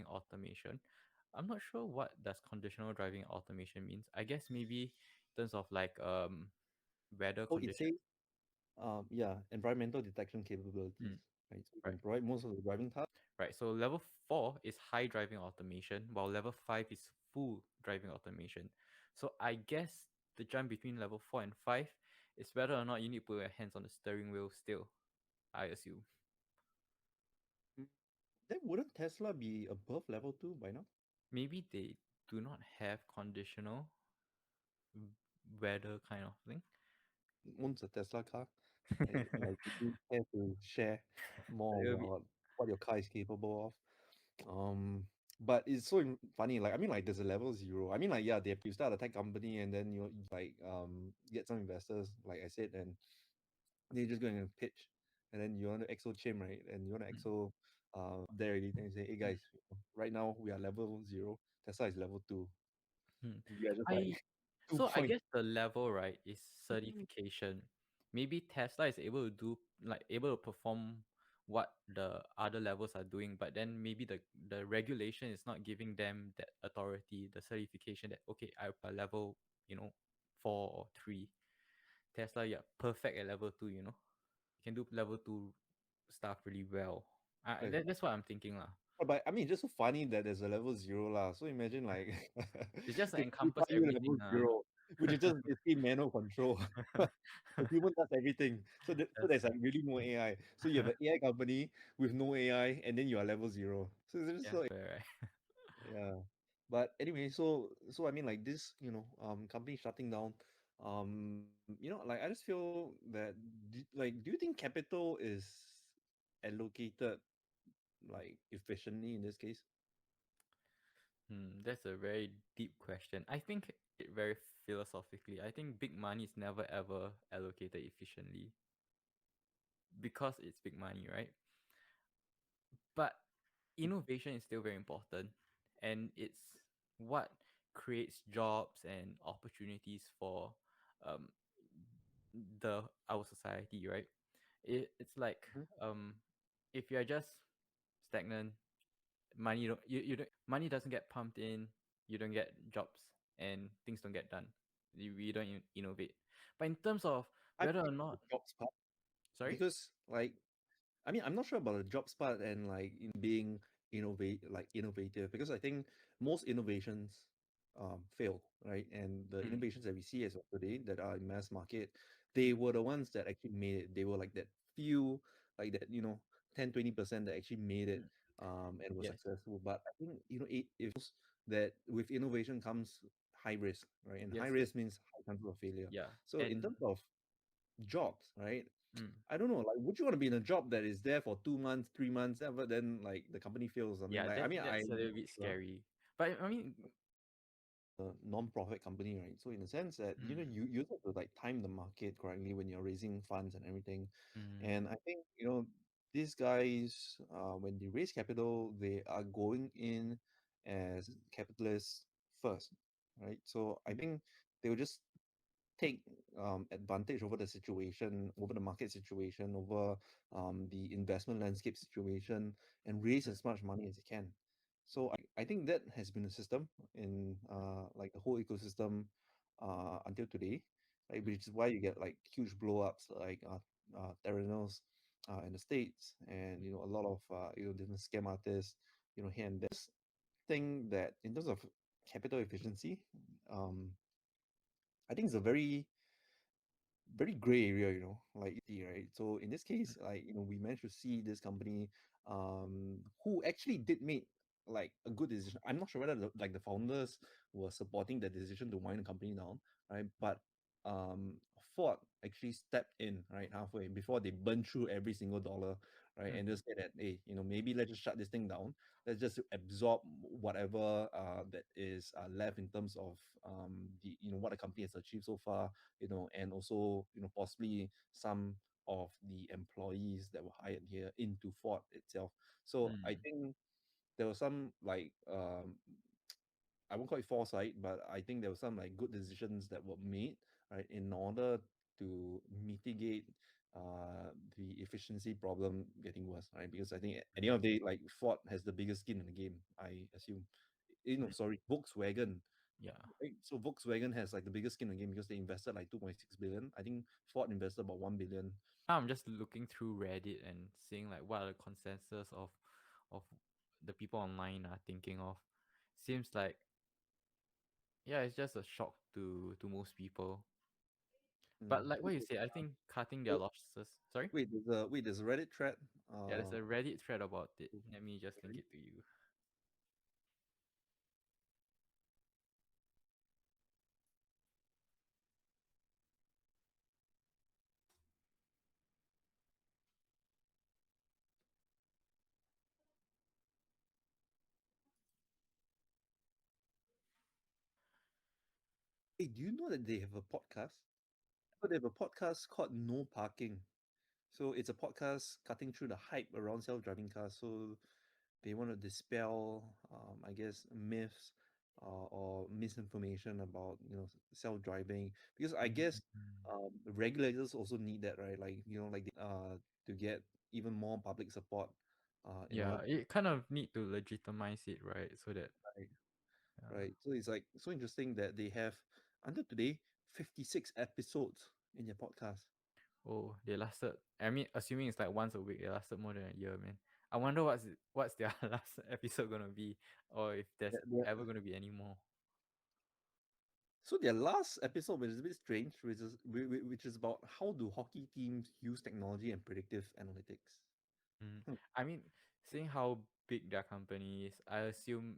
automation. I'm not sure what does conditional driving automation means. I guess maybe in terms of like weather Oh, it condition. says yeah, environmental detection capabilities. Mm, Right. So you right. can provide most of the driving tasks. Right. So level 4 is high driving automation, while level 5 is full driving automation. So I guess the jump between level 4 and 5 is whether or not you need to put your hands on the steering wheel still, I assume. Mm, then wouldn't Tesla be above level 2 by now? Maybe they do not have conditional weather kind of thing. Owns a Tesla car. Like, would you care to share more It'll be, about what your car is capable of? But it's so funny. Like, I mean, like, there's a level 0. I mean, like, yeah, you start a tech company and then you like get some investors, like I said, and they just go and pitch, and then you want to exo chim, right? And you want to mm, exo there already. Then you say, hey mm, guys, right now we are level 0. Tesla is level 2. mm. We are just like I 2 so I point. guess the level, right, is certification. Maybe Tesla is able to do, like, able to perform what the other levels are doing, but then maybe the regulation is not giving them that authority, the certification that okay, I level, 4 or 3. Tesla, yeah, perfect at level 2. You can do level 2 stuff really well. That's what I'm thinking lah. But I mean, it's just so funny that there's a level 0 lah. So imagine like It just they encompass you everything. level 0, which is just basically manual control. The human does everything. So That's there's like really no AI. So you have an AI company with no AI, and then you are level 0. So it's just yeah, so fair, right? yeah. But anyway, so I mean like this, company shutting down, like I just feel that do you think capital is allocated like efficiently in this case? That's a very deep question. I think it very philosophically. I think big money is never ever allocated efficiently because it's big money, right? But innovation is still very important, and it's what creates jobs and opportunities for um the our society, right? It's like Mhm. um if you're just stagnant, money doesn't get pumped in, you don't get jobs, and things don't get done. We don't innovate. But in terms of I whether or think the not, jobs part sorry. because like I mean, I'm not sure about the jobs part and like being innovative because I think most innovations fail, right? And the Mm, innovations that we see as of today that are in mass market, mm, they were the ones that actually made it. They were like that few, like that, 10-20% that actually made it mm, and was yes, successful. But I think, if that with innovation comes high risk, right? And high yes, risk means high chances of failure. yeah, So in and terms of jobs, right? mm, I don't know, like, would you want to be in a job that is there for 2 months, 3 months, but then like the company fails or something? yeah, Like, I that mean, that's a little bit scary. But I mean, a non-profit company, right? So in a sense that mm, you have to like time the market correctly when you're raising funds and everything. mm, And I think these guys, when they raise capital, they are going in as capitalists first, right? So I mm, think they will just take advantage over the situation, over the market situation, over the investment landscape situation, and raise mm, as much money as they can. So I think that has been a system in like the whole ecosystem until today, right? mm, Which is why you get like huge blow ups like Theranos in the States, and a lot of different scam artists, here and there. Thing that in terms of capital efficiency, um, I think it's a very gray area, like right? So in this mm, case, like, we managed to see this company who actually did make like a good decision. I'm not sure whether the founders were supporting the decision to wind the company down, right? But Ford actually stepped in right halfway before they burned through every single dollar, right? And Mm, just say that, hey, maybe let's just shut this thing down. Let's just absorb whatever that is left in terms of the what the company has achieved so far, and also possibly some of the employees that were hired here into Ford itself. So I mm, think there was some like I won't call it foresight, but I think there were some like good decisions that were made, right, in order to mitigate the efficiency problem getting worse, right? Because I think at the end right. of the day, like Ford has the biggest skin in the game, I assume. Mm, Sorry, Volkswagen. yeah. Right? So Volkswagen has like the biggest skin in the game because they invested like 2.6 billion. I think Ford invested about 1 billion. Now I'm just looking through Reddit and seeing like what are the consensus of the people online are thinking of. Seems like, yeah, it's just a shock to most people. Mm. But like what you say, I think cutting their Oh, losses. Sorry. there's a Reddit thread. Yeah, there's Uh, a Reddit thread about it. Let me just link it to you. hey, do you know that they have a podcast? So they have a podcast called No Parking. So it's a podcast cutting through the hype around self-driving cars. So they want to dispel, I guess, myths or misinformation about self-driving. Because I guess Mm. regulators also need that, right? Like like to get even more public support in order Yeah, it kind of need to legitimize it, right? So that right, yeah. right. So it's like so interesting that they have until today 56 episodes in their podcast. Oh, they lasted. I mean, assuming it's like once a week, they lasted more than a year, man. I wonder what's their last episode gonna be, or if there's ever gonna be any more. So their last episode, which is a bit strange, which is about how do hockey teams use technology and predictive analytics. Mm. Hmm. I mean, seeing how big their company is, I assume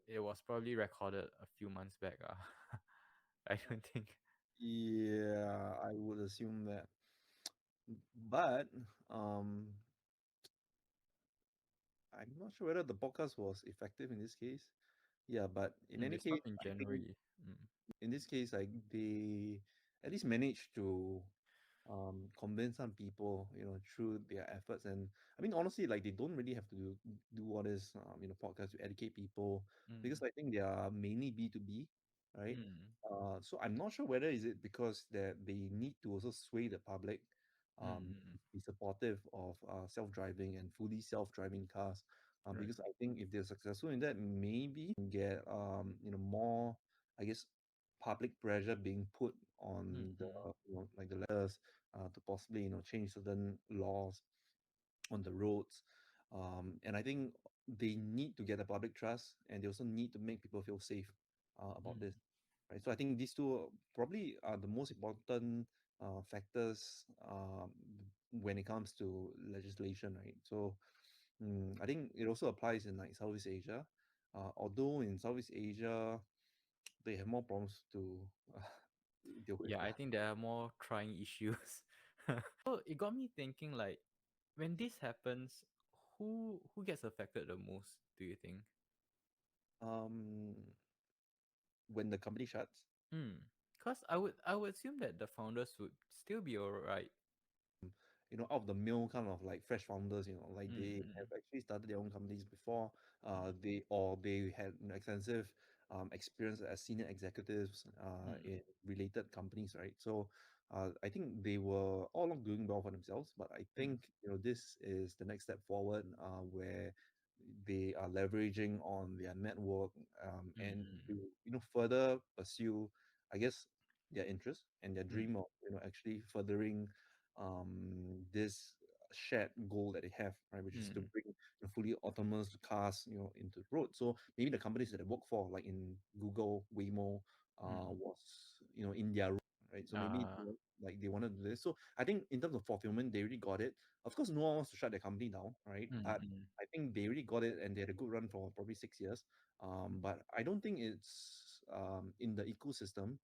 it was probably recorded a few months back. I don't think. Yeah, I would assume that. But um, I'm not sure whether the podcast was effective in this case. Yeah, but in Mm, any they case, stopped in I think January. Mm, in this case, like they at least managed to convince some people through their efforts. And I mean honestly, like they don't really have to do all this podcast to educate people, because mm, I think they are mainly B2B, right? mm, So I'm not sure whether is it because that they need to also sway the public mm, be supportive of self-driving and fully self-driving cars, right. because I think if they're successful in that, maybe get more, I guess, public pressure being put Mm, on the mm, like the letters to possibly change certain laws on the roads. And I think they need to get the public trust, and they also need to make people feel safe about mm. this, right? So I think these two probably are the most important factors when it comes to legislation, right? So I think it also applies in like Southeast Asia, although in Southeast Asia they have more problems to uh, deal with. Yeah, I think there are more trying issues. So it got me thinking, like, when this happens, who gets affected the most, do you think? Um, when the company shuts, Hmm. Because I would assume that the founders would still be alright. out of the mill kind of like fresh founders, like Mm, they have mm, actually started their own companies before. mm, They had extensive experience as senior executives mm, in related companies, right? So I think they were all along doing well for themselves, but I mm, think this is the next step forward, where they are leveraging on their network, mm, and to mm, further pursue, I guess, their interest and their mm, dream of actually furthering this shared goal that they have, right, which is to mm, bring fully autonomous cars, into the road. So maybe the companies that they work for, like in Google, Waymo, mm. was in their road, right? So maybe Uh, like they wanted to do this. So I think in terms of fulfillment, they really got it. Of course, no one wants to shut their company down, right? mm, But mm, I think they really got it, and they had a good run for probably 6 years. But I don't think it's in the ecosystem.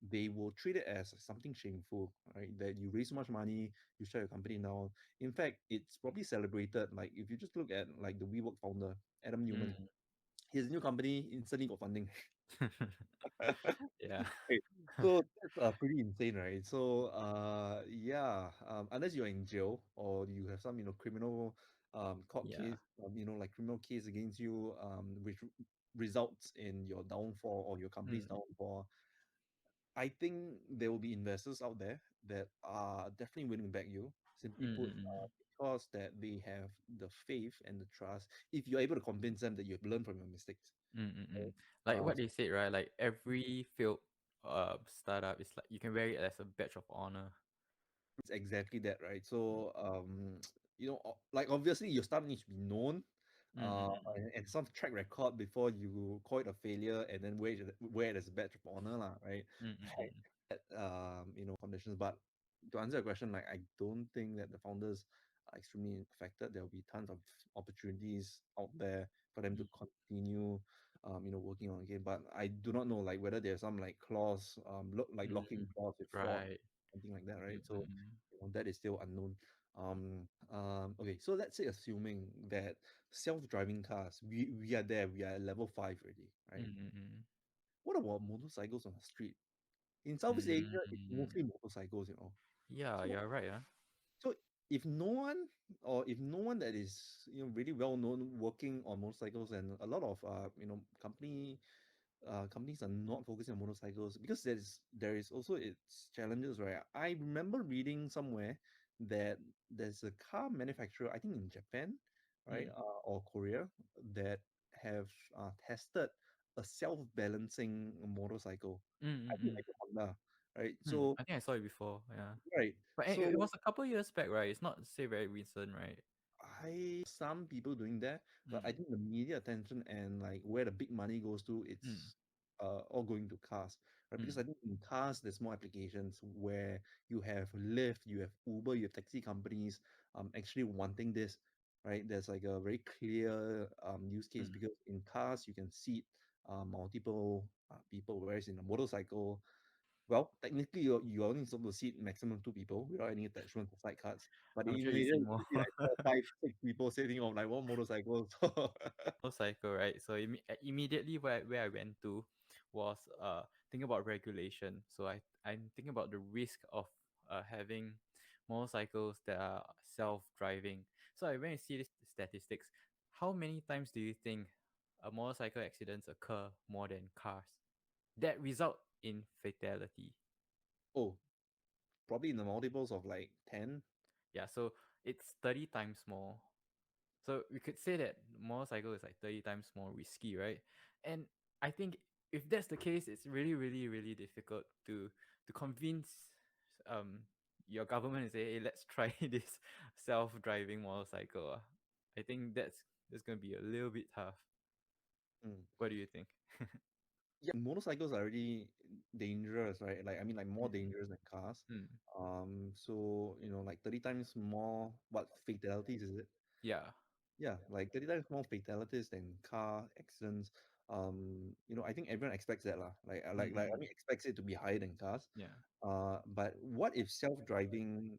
they will treat it as something shameful, right? That you raise so much money, you shut your company down. In fact, it's probably celebrated. Like if you just look at like the WeWork founder, Adam Newman, Mm. his new company instantly got funding. Yeah. Right. So that's pretty insane, right? So yeah, unless you're in jail or you have some criminal court Yeah. case, like criminal case against you, which results in your downfall or your company's Mm. downfall, I think there will be investors out there that are definitely willing to back you. Simply Mm, put, mm, mm. because that they have the faith and the trust. If you're able to convince them that you've learned from your mistakes, Mm, mm, mm. right? Like what So they said, right? Like every failed startup is like you can wear it as a badge of honor. it's exactly that, right? So, like obviously your startup needs to be known, Mm, mm, mm, and some track record before you call it a failure, and then wear it as a badge of honor, lah, right? mm, mm, mm, mm. Conditions. But to answer your question, like I don't think that the founders are extremely affected. There will be tons of opportunities out there for them to Mm. continue, working on a game. But I do not know like whether there's some like clause, like locking Mm. clause with Ford, Right. something like that, right? Mm, So mm, that is still unknown. Okay, so let's say assuming that self-driving cars, we are there, we are at level 5 already, mm, right? mm, mm, What about motorcycles on the street? In Southeast mm, Asia, it's mm. mostly motorcycles. Yeah, So, you're right. Huh? so if no one, or if no one that is really well known working on motorcycles, and a lot of companies are not focusing on motorcycles because there is also its challenges, right? I remember reading somewhere that there's a car manufacturer, I think in Japan, right, Mm, or Korea, that have tested a self-balancing motorcycle. mm, I mm, think mm. like a Honda, right? Hmm. So I think I saw it before. Yeah, right, but it so was a couple years back, right? It's not say very recent, right? I some people doing that, but I Mm, think the media attention and like where the big money goes to, mm, it's all going to cars, right? Because I mm, think in cars there's more applications where you have Lyft, you have Uber, you have taxi companies actually wanting this, right? There's like a very clear use case mm. because in cars you can seat multiple people, whereas in a motorcycle, well, technically you're only supposed to seat maximum two people without any attachment for side cards. But I'm in sure you see Indonesia, more. you see like four, five, six people sitting on like one motorcycle. So Motorcycle, right? So immediately where I went to was thinking about regulation. So I'm thinking about the risk of having motorcycles that are self-driving. So I went and see these statistics. How many times do you think a motorcycle accidents occur more than cars that result in fatality? oh, probably in the multiples of like 10. Yeah, so it's 30 times more. So we could say that motorcycle is like 30 times more risky, right? And I think if that's the case, it's really, really, really difficult to convince um your government and say, hey, let's try this self-driving motorcycle. I think that's gonna be a little bit tough. Mm. What do you think? Yeah, motorcycles are already dangerous, right? Like I mean, like more Mm, dangerous than cars. mm, So like 30 times more what fatalities is it? yeah. Yeah, like 30 times more fatalities than car accidents. I think everyone expects that lah. Mm, Like I mm, mean expects it to be higher than cars. yeah. But what if self-driving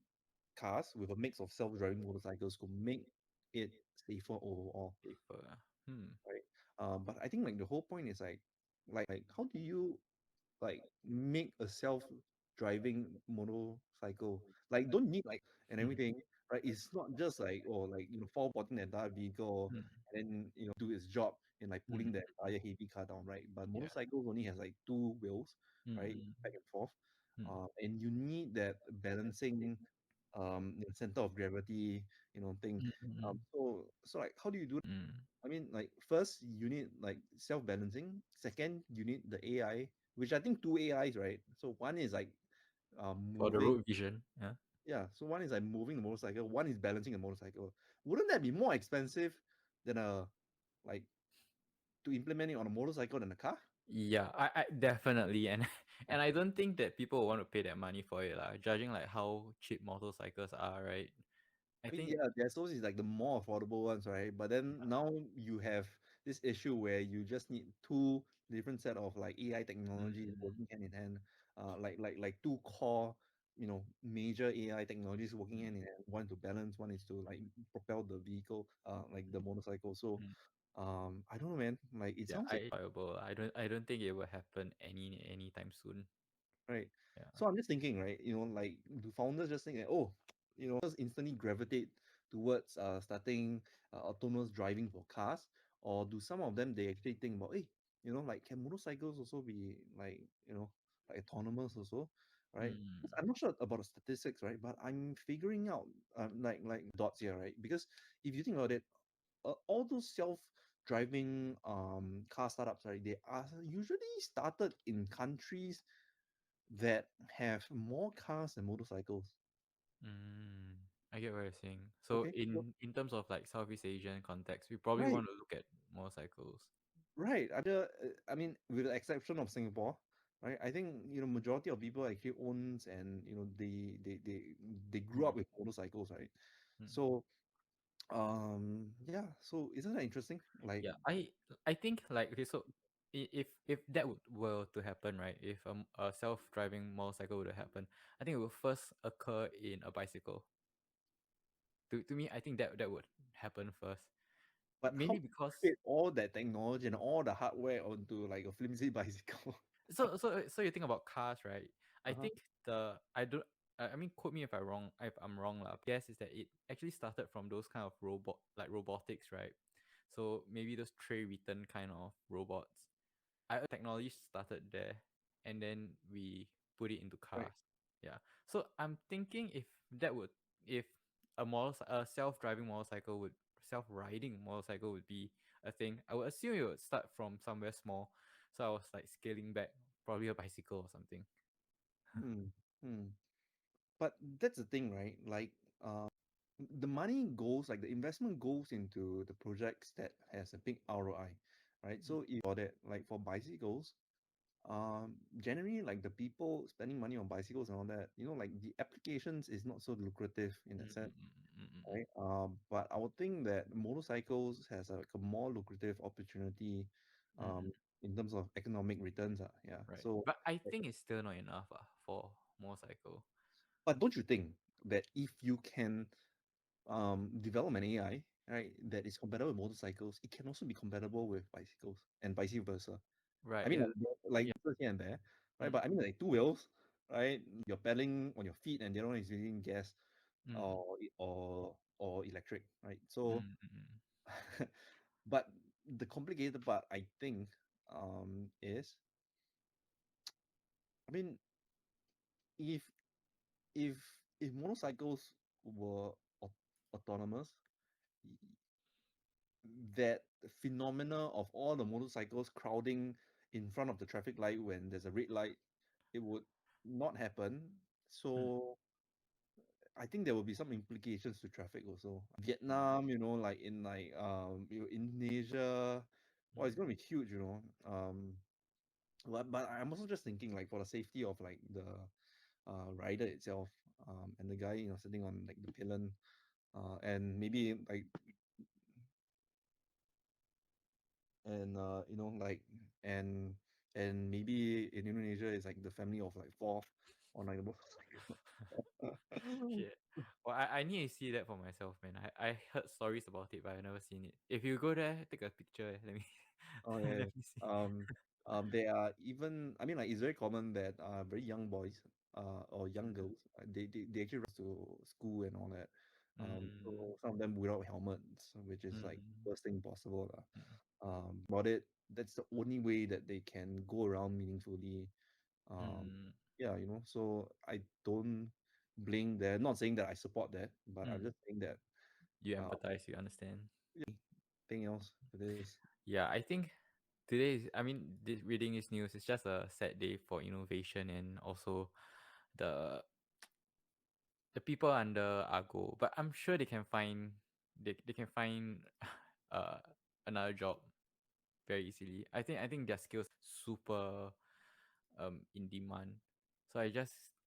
cars with a mix of self-driving motorcycles could make it safer overall, Safer. Hmm. right? But I think like the whole point is like how do you like make a self-driving motorcycle? Like don't need like and Mm, everything, right? It's not just like or like forward porting the entire vehicle mm, and then do its job in like mm, pulling the entire heavy car down, right? But yeah. motorcycles only has like two wheels, Mm, right? mm, Back and forth. mm, And you need that balancing center of gravity, thing. mm, mm, mm, So like how do you do mm. I mean, like first you need like self-balancing. Second, you need the AI, which I think two AIs, right? So one is like For the moving, road vision, yeah. yeah. So one is like moving the motorcycle. One is balancing the motorcycle. Wouldn't that be more expensive than a like to implement it on a motorcycle than a car? Yeah, I definitely and I don't think that people want to pay that money for it lah. Judging like how cheap motorcycles are, right? I I mean, think yeah, there's always like the more affordable ones, right? But then now you have this issue where you just need two different set of like AI technologies mm, working hand in hand. like two core, major AI technologies working hand in hand. One to balance, one is to like propel the vehicle, like the motorcycle. So, Mm. I don't know, man. Like it Yeah, sounds I viable. I don't think it will happen anytime soon. right. Yeah. So I'm just thinking, right? Like do founders just think that, oh, just instantly gravitate towards starting autonomous driving for cars, or do some of them they actually think about, hey, like can motorcycles also be like, like autonomous also, right? 'Cause Mm. I'm not sure about the statistics, right? But I'm figuring out like dots here, right? Because if you think about it, all those self-driving car startups, right? They are usually started in countries that have more cars than motorcycles. Mm. I get what you're saying. So Okay. in terms of like Southeast Asian context, we probably Right, want to look at motorcycles. right. I mean, with the exception of Singapore, right? I think majority of people actually owns, and they grew Mm. up with motorcycles, right? Mm. So yeah. So isn't that interesting? Like, Yeah, I think like okay, so if that were to happen, right? If a self-driving motorcycle were to happen, I think it will first occur in a bicycle. To me, I think that would happen first, but how mainly to because fit all that technology and all the hardware onto like a flimsy bicycle? so you think about cars, right? I Uh-huh. think the I don't I mean quote me if I'm wrong lah. Guess is that it actually started from those kind of robotics, right? So maybe those tray return kind of robots. Technology started there, and then we put it into Right. cars. Yeah. So I'm thinking that would if a self-driving motorcycle would self-riding motorcycle would be a thing, I would assume it would start from somewhere small. So I was like scaling back, probably a bicycle or something. Hmm. Hmm. But that's the thing, right? Like, the money goes, like the investment goes into the projects that has a big ROI, right? Mm, So if for that, like for bicycles, generally like the people spending money on bicycles and all that, like the applications is not so lucrative in mm, that sense, mm, right? But I would think that motorcycles has like a more lucrative opportunity, mm, um, in terms of economic returns. Yeah. right. So, But I think it's still not enough for motorcycle. but don't you think that if you can develop an AI, right, that is compatible with motorcycles, it can also be compatible with bicycles and vice versa. I Right. mean, like, Yeah. difference here and there, right? Mm, But I mean, like two wheels, right? You're pedaling on your feet, and the other one is using gas mm, or electric, right? mm, So, mm, mm, but the complicated part, I think, is, I mean, if if if motorcycles were autonomous, that phenomena of all the motorcycles crowding in front of the traffic light when there's a red light, it would not happen. mm, So I think there will be some implications to traffic also. mm, Vietnam, like in like Indonesia, well, it's mm. gonna be huge, but I'm also just thinking like for the safety of like the rider itself, and the guy sitting on like the pillion, and maybe like and like and and maybe in Indonesia it's like the family of like four on like the motorcycle. Shit. Well, I need to see that for myself, man. I heard stories about it, but I've never seen it. If you go there, take a picture. Let me Oh yeah, let yeah. me see. They are even. I mean, like it's very common that very young boys, or young Mm, girls, they actually rush to school and all that. So mm, some of them without helmets, which is like mm, worst thing possible, lah. mm, About it, that's the only way that they can go around meaningfully. Um, mm, yeah, So I don't blame that. Not saying that I support that, but I'm mm. just saying that. You Uh, empathize, you understand. Anything else for this? Yeah, I think today is. I mean, reading this news is just a sad day for innovation and also the the people under Argo. But I'm sure they can find uh another job very easily. I think their skills super in demand. So I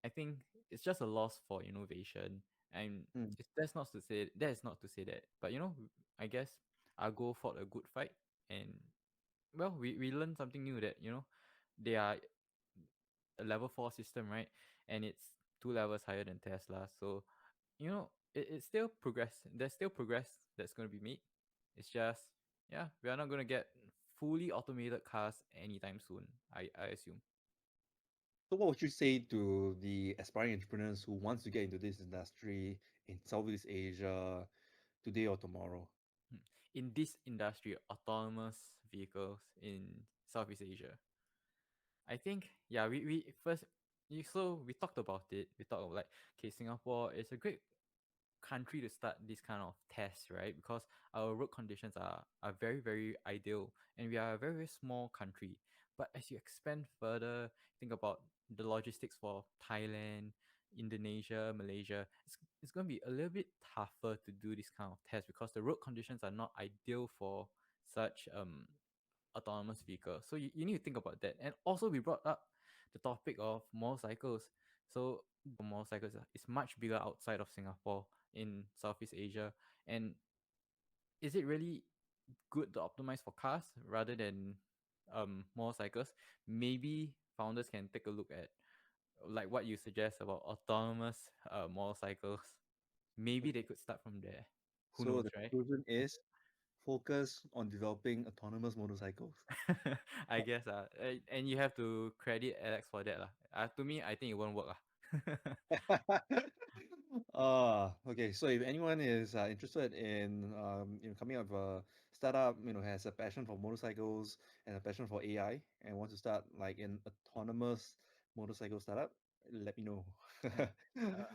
think it's just a loss for innovation. And Mm, that is not to say that. But I guess Argo fought a good fight, and well we learned something new that they are a level 4 system, right? And it's 2 levels higher than Tesla. So, it's still progress. There's still progress that's going to be made. It's just, yeah, we are not going to get fully automated cars anytime soon, I assume. So what would you say to the aspiring entrepreneurs who wants to get into this industry in Southeast Asia today or tomorrow? Hmm. In this industry, autonomous vehicles in Southeast Asia, I think, yeah, we first, so we talked about it. We talked about, like, okay, Singapore is a great country to start this kind of test, right? Because our road conditions are very, very ideal, and we are a very, very small country. But as you expand further, think about the logistics for Thailand, Indonesia, Malaysia. It's going to be a little bit tougher to do this kind of test because the road conditions are not ideal for such autonomous vehicle. So you need to think about that. And also we brought up the topic of motorcycles. So motorcycles is much bigger outside of Singapore in Southeast Asia. And is it really good to optimize for cars rather than motorcycles? Maybe founders can take a look at, like, what you suggest about autonomous motorcycles. Maybe they could start from there. Who So knows, the right? conclusion is focus on developing autonomous motorcycles. I guess and you have to credit Alex for that lah. To me, I think it won't work lah. Okay. So if anyone is interested in coming up with a startup, has a passion for motorcycles and a passion for AI and wants to start like an autonomous motorcycle startup, let me know. Mm.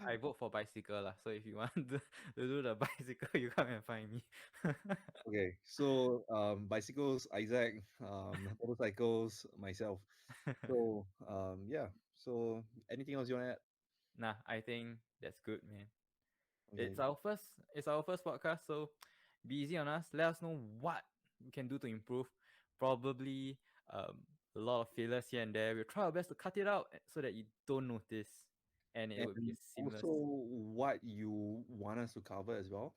I vote for bicycle lah. So if you want to do the bicycle, you come and find me. Okay. So bicycles, Isaac, motorcycles, myself. So yeah. So anything else you want to add? Nah, I think that's good, man. Okay. It's our first podcast, so be easy on us. Let us know what we can do to improve. Probably a lot of failures here and there. We'll try our best to cut it out so that you don't notice, and it would be And seamless. also what you want us to cover as well.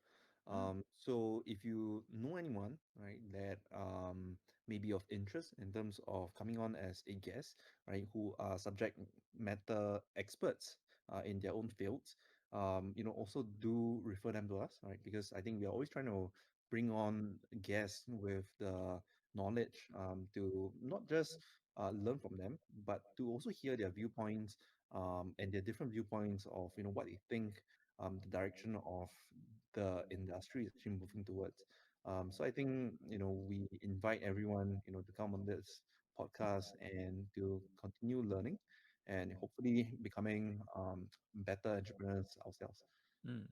Mm, So if you know anyone, right, that may be of interest in terms of coming on as a guest, right, who are subject matter experts in their own fields, also do refer them to us, right? Because I think we are always trying to bring on guests with the knowledge to not just learn from them, but to also hear their viewpoints and their different viewpoints of what they think the direction of the industry is actually moving towards. So I think we invite everyone to come on this podcast and to continue learning and hopefully becoming better entrepreneurs ourselves. mm.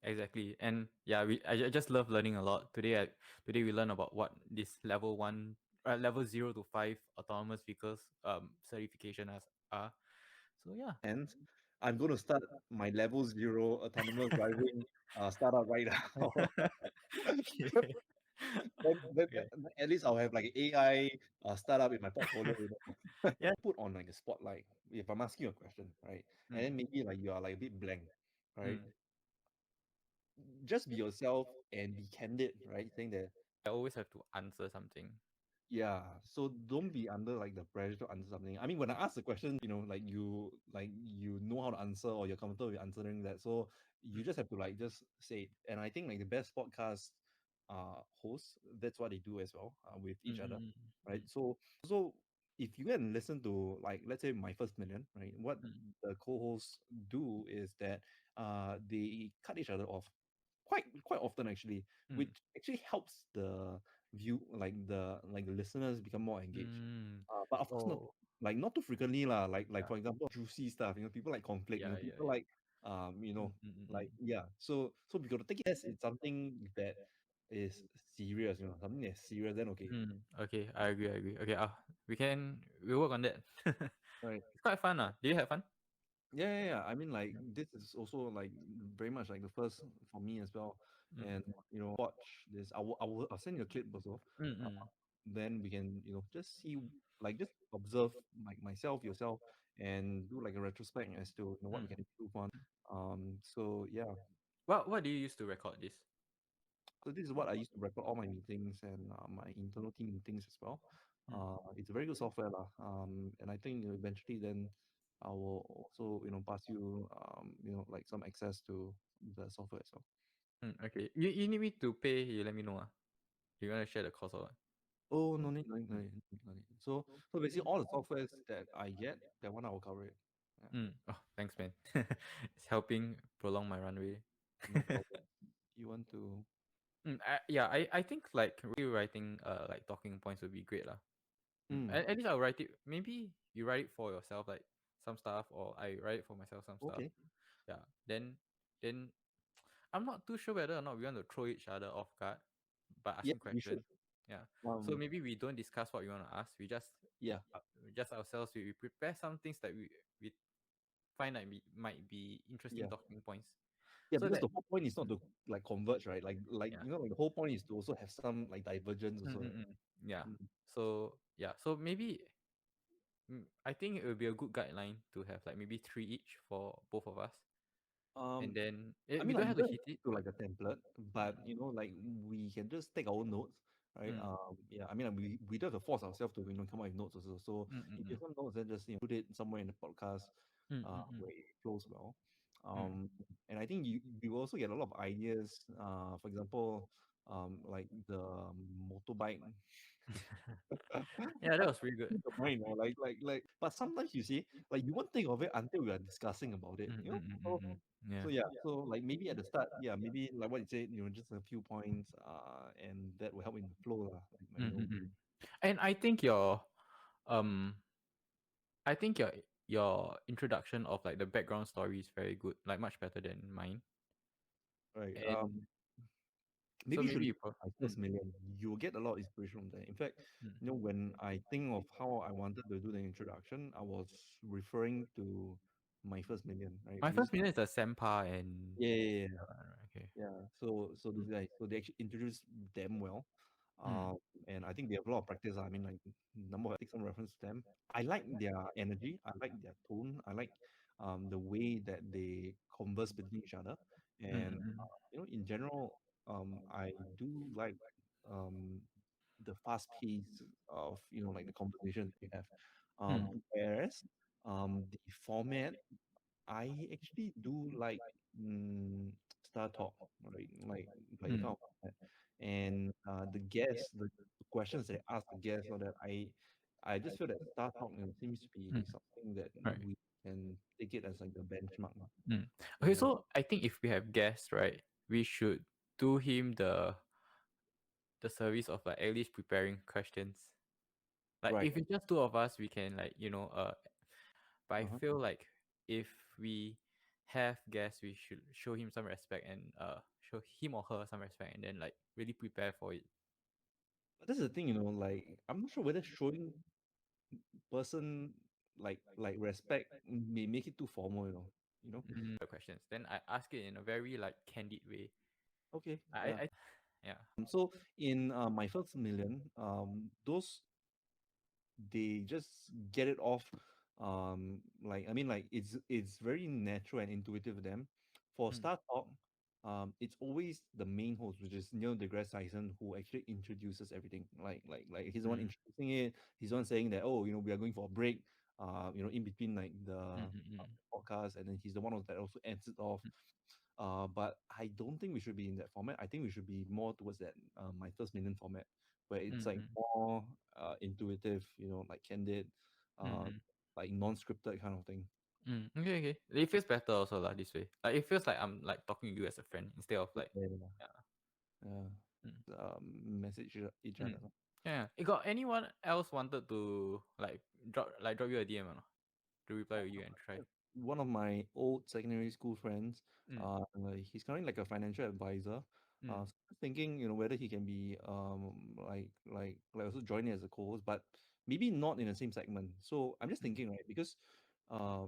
Exactly. And yeah, I just love learning a lot. Today we learn about what this level 1, level 0 to 5 autonomous vehicles certification are. So yeah. And I'm going to start my level zero autonomous driving startup right now. Okay. Okay. Then at least I'll have like an AI startup in my portfolio. Yeah. Put on like the spotlight. If I'm asking you a question, right, and Mm, then maybe like you are like a bit blank, right? mm. Just be yourself and be candid, right? Saying that I always have to answer something. yeah, so don't be under like the pressure to answer something. I mean, when I ask the question, like you know how to answer or you're comfortable with answering that. So you Mm, just have to like just say it. And I think like the best podcast hosts, that's what they do as well with mm, each other, mm, right? mm, So if you can listen to like let's say my first million, right? What mm, the co-hosts do is that they cut each other off quite often actually, mm, which actually helps the the listeners become more engaged. mm. But of course not Oh, like not too frequently lah. Like yeah. for example, juicy stuff. People like conflict. Yeah, yeah, People yeah. like Mm, mm, mm, like mm. yeah. So we got to take it as it's something that is serious. Something that's serious. Then okay, Okay, I agree, I agree. Okay, we work on that. right. It's quite fun, ah. Do you have fun? Yeah. I mean, like this is also like very much like the first for me as well. Mm, And watch this. I'll send you a clip also. mm, Uh, mm, then we can just see like just observe like myself, yourself, and do like a retrospect as to what we mm. can improve on. So yeah. What do you use to record this? So this is what I used to record all my meetings and my internal team meetings as well. Mm, It's a very good software lah. And I think eventually then I will also pass you like some access to the software as well. Okay. You need me to pay, you let me know. You want to share the cost or what? Oh, no need, no need, no need, no need, no need. So basically all the softwares that I get, that one I will cover it. Yeah, Oh, thanks, man. It's helping prolong my runway. no problem. You want to? Yeah, I think like rewriting like talking points would be great lah. Mm, At least I'll write it. Maybe you write it for yourself, like some stuff, or I write it for myself, some stuff. okay. Yeah. Then I'm not too sure whether or not we want to throw each other off guard by Yeah, asking we should. questions. Yeah. So Um, maybe we don't discuss what we want to ask. We yeah, just ourselves. We prepare some things that we find that might be interesting yeah. talking points. Yeah, So because that the whole point is not to like converge, right? Like yeah. like the whole point is to also have some like divergence also. Mm-mm-mm. Yeah. Mm. So yeah. So maybe I think it would be a good guideline to have like maybe three each for both of us, and Um, then I we mean, don't like we have to don't have hit to it. stick to like a template, but like we can just take our own notes, right? Mm, Yeah, I mean, like, we don't have to force ourselves to come up with notes also. So mm, if mm, you have some notes, then just put it somewhere in the podcast, mm, mm, mm, where it flows well. mm. And I think you will also get a lot of ideas. For example, like the motorbike. Yeah, that Like, was really good. in the mind, but sometimes you see, like you won't think of it until we are discussing about it, Mm, you mm, know. mm, mm, So, mm. Yeah. so yeah, so like maybe at the start, yeah, maybe like what you said, just a few points, and that will help in the flow, lah. Like, Mm, mm, mm. And um, I think your introduction of like the background story is very good, like much better than mine. right. And so Maybe you should maybe you look at my first million. You'll get a lot of inspiration from there. In fact, mm, when I think of how I wanted to do the introduction, I was referring to my first million, right? my Because first million is a Sampa and yeah, yeah, yeah. okay. Yeah, so Mm, those guys, so they actually introduced them well, mm, um, and I think they have a lot of practice. I mean, like number of take some reference to them. I like their energy. I like their tone. I like the way that they converse between each other, mm, and mm, in general, I do like um the fast pace of like the conversations they have. mm, Whereas the format I actually do like Star Talk, right? Like the mm, kind of format. And the guests, the questions they ask the guests, or that I just feel that Star Talk seems to be mm. something that Right. we can take it as like the benchmark. Mm. Okay, So so I think if we have guests, right, we should do him the service of like at least preparing questions. Like right. if it's just two of us, we can like but I Uh-huh. feel like if we have guests, we should show him some respect and show him or her some respect and then like really prepare for it. But that's the thing, like I'm not sure whether showing person like respect may make it too formal, you know. The questions. Then I ask it in a very like candid way. Okay, yeah. I yeah. So in my first million, those they just get it off. Like I mean, like it's very natural and intuitive to them. For Mm, Star Talk, it's always the main host, which is Neil deGrasse Tyson, who actually introduces everything. Like he's the one mm, introducing it. He's the one saying that, oh, we are going for a break. In between like the mm, mm, mm, podcast, and then he's the one that also ends it off. But I don't think we should be in that format. I think we should be more towards that my first million format, where mm, it's mm, like mm, more intuitive, like candid, mm, uh, mm, like non-scripted kind of thing. Okay, okay. It feels better also lah this way. Like it feels like I'm like talking to you as a friend instead of like Yeah, yeah. yeah. Mm, Message each mm. other. Yeah. You got anyone else wanted to drop you a DM or not? To reply to you and try. One of my old secondary school friends, Mm, he's currently like a financial advisor. mm, So I'm thinking, whether he can be like also joining as a co-host, but maybe not in the same segment. So I'm just mm, thinking, right, because uh,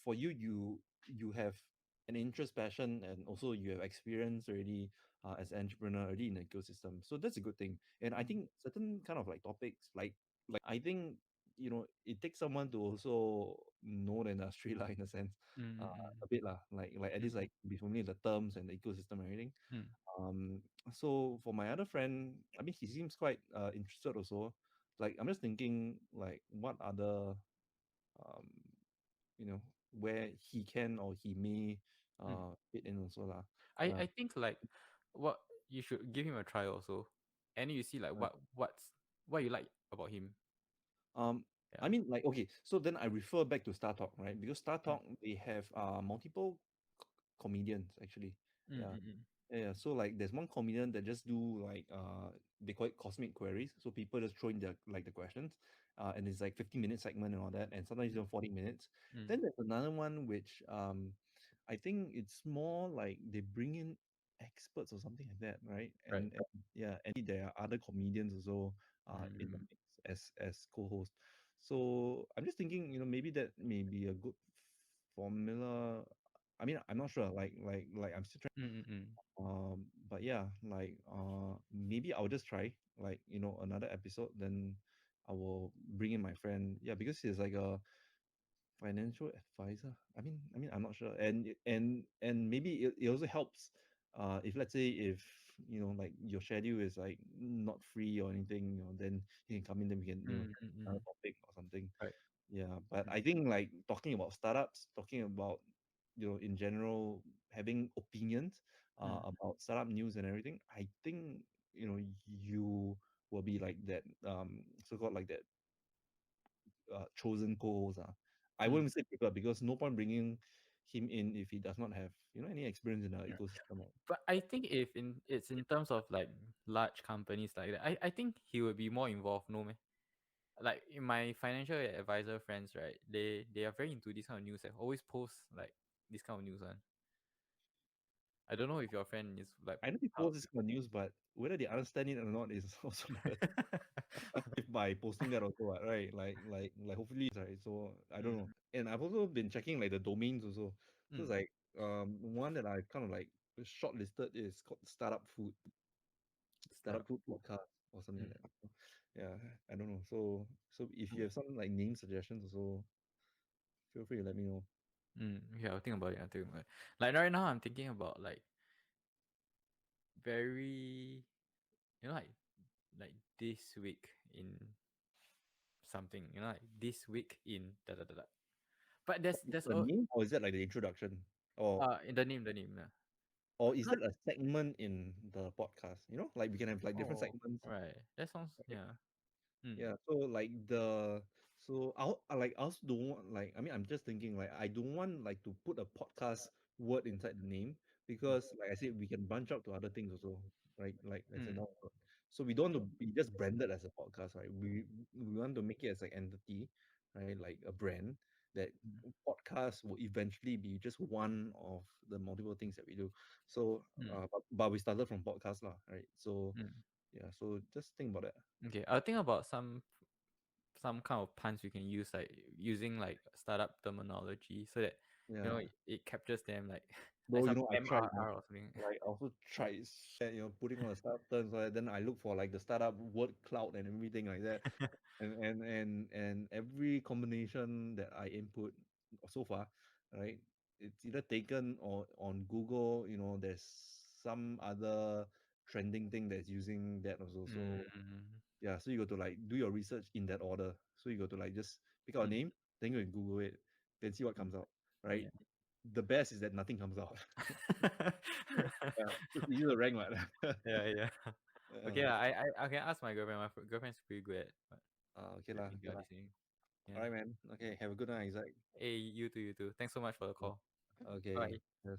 for you have an interest, passion, and also you have experience already as an entrepreneur already in the ecosystem. So that's a good thing. And I think certain kind of like topics, like I think it takes someone to also know the industry lah, in a sense, mm, mm, a bit lah, like at mm, least like be familiar with the terms and the ecosystem and everything. mm, um so for my other friend, I mean, he seems quite interested also. Like I'm just thinking, like what other um you know, where he can or he may Mm. fit in also lah. I Yeah. I think like what you should give him a try also, and you see like Right. what you like about him. Um, Yeah. I mean, like, okay, so then I refer back to Star Talk, right? Because Star Mm. Talk, they have multiple comedians actually. Mm, Yeah. mm, mm. Yeah, so like there's one comedian that just do like they call it cosmic queries. So people just throw in their like the questions, and it's like 15-minute segment and all that, and sometimes even 40 minutes. Mm. Then there's another one which I think it's more like they bring in experts or something like that, right? Right. And yeah, and there are other comedians also in the Mm. mix as co-host. So I'm just thinking, maybe that may be a good formula. I mean, I'm not sure. Like I'm still Mm, mm, mm. but yeah, like maybe I'll just try like another episode. Then I will bring in my friend. Yeah, because he's like a financial advisor. I mean, I'm not sure. And maybe it also helps. If let's say if like your schedule is like not free or anything, then you can come in. Then we can Mm, have mm, another mm. topic or something. Right. Yeah, but Mm, I think like talking about startups, talking about in general having opinions mm, about startup news and everything, I think you will be like that so-called like that chosen co-host. I mm. wouldn't say preferred because no point bringing him in if he does not have any experience in the Yeah. ecosystem. But I think if it's in terms of like large companies like that, I think he would be more involved, no man. Like in my financial advisor friends, right? They are very into this kind of news. They always post like this kind of news one. I don't know if your friend is like I know he how. posts this kind of news, but whether they understand it or not is also another if by posting that also, right? Like hopefully right. So I don't know. Mm, And I've also been checking like the domains also. So mm. it's like one that I kind of like shortlisted is called Startup Startup. Food Podcast or something Mm, like that. Yeah, I don't know. So if you have some like name suggestions also, feel free to let me know. yeah, I'll think about it. I'll think about it. Like right now, I'm thinking about like very, like this week in something. Like this week in da da da da. But Is there's it a a name or is that like the introduction? Or in the name. Yeah. or is Not, that a segment in the podcast? Like we can have like different oh, segments. right. That sounds yeah. Mm, Yeah, so like I also don't want like I'm just thinking like I don't want like to put a podcast word inside the name mm, because like I said we can branch out to other things also, right? Like as mm, an output. So we don't want to be just branded as a podcast, right? We want to make it as an entity, right? Like a brand that mm, podcast will eventually be just one of the multiple things that we do. So mm, but we started from podcast lah, right? So mm. yeah, so just think about that. Okay, I'll think about some kind of puns we can use, like using like startup terminology, so that Yeah. it captures them like like Bro, some I tried, MRR or something. like I also tried putting on the startup terms, right? Then I look for like the startup word cloud and everything like that. And every combination that I input so far, right? It's either taken or on Google, there's some other trending thing that's using that also. So Mm, yeah, so you got to like do your research in that order. So you got to like just pick out a mm, name, then you can Google it, then see what mm, comes out, right? yeah. The best is that nothing comes out. Yeah, it's easy to rank, right? Yeah, yeah. Okay, Okay. I can ask my girlfriend. My girlfriend's pretty good at Okay lah, figuring okay out lah. this thing. All Yeah. right, man. Okay, have a good night, Isaac. Hey, you too, you too. Thanks so much for the Yeah. call. Okay. Bye. Yes.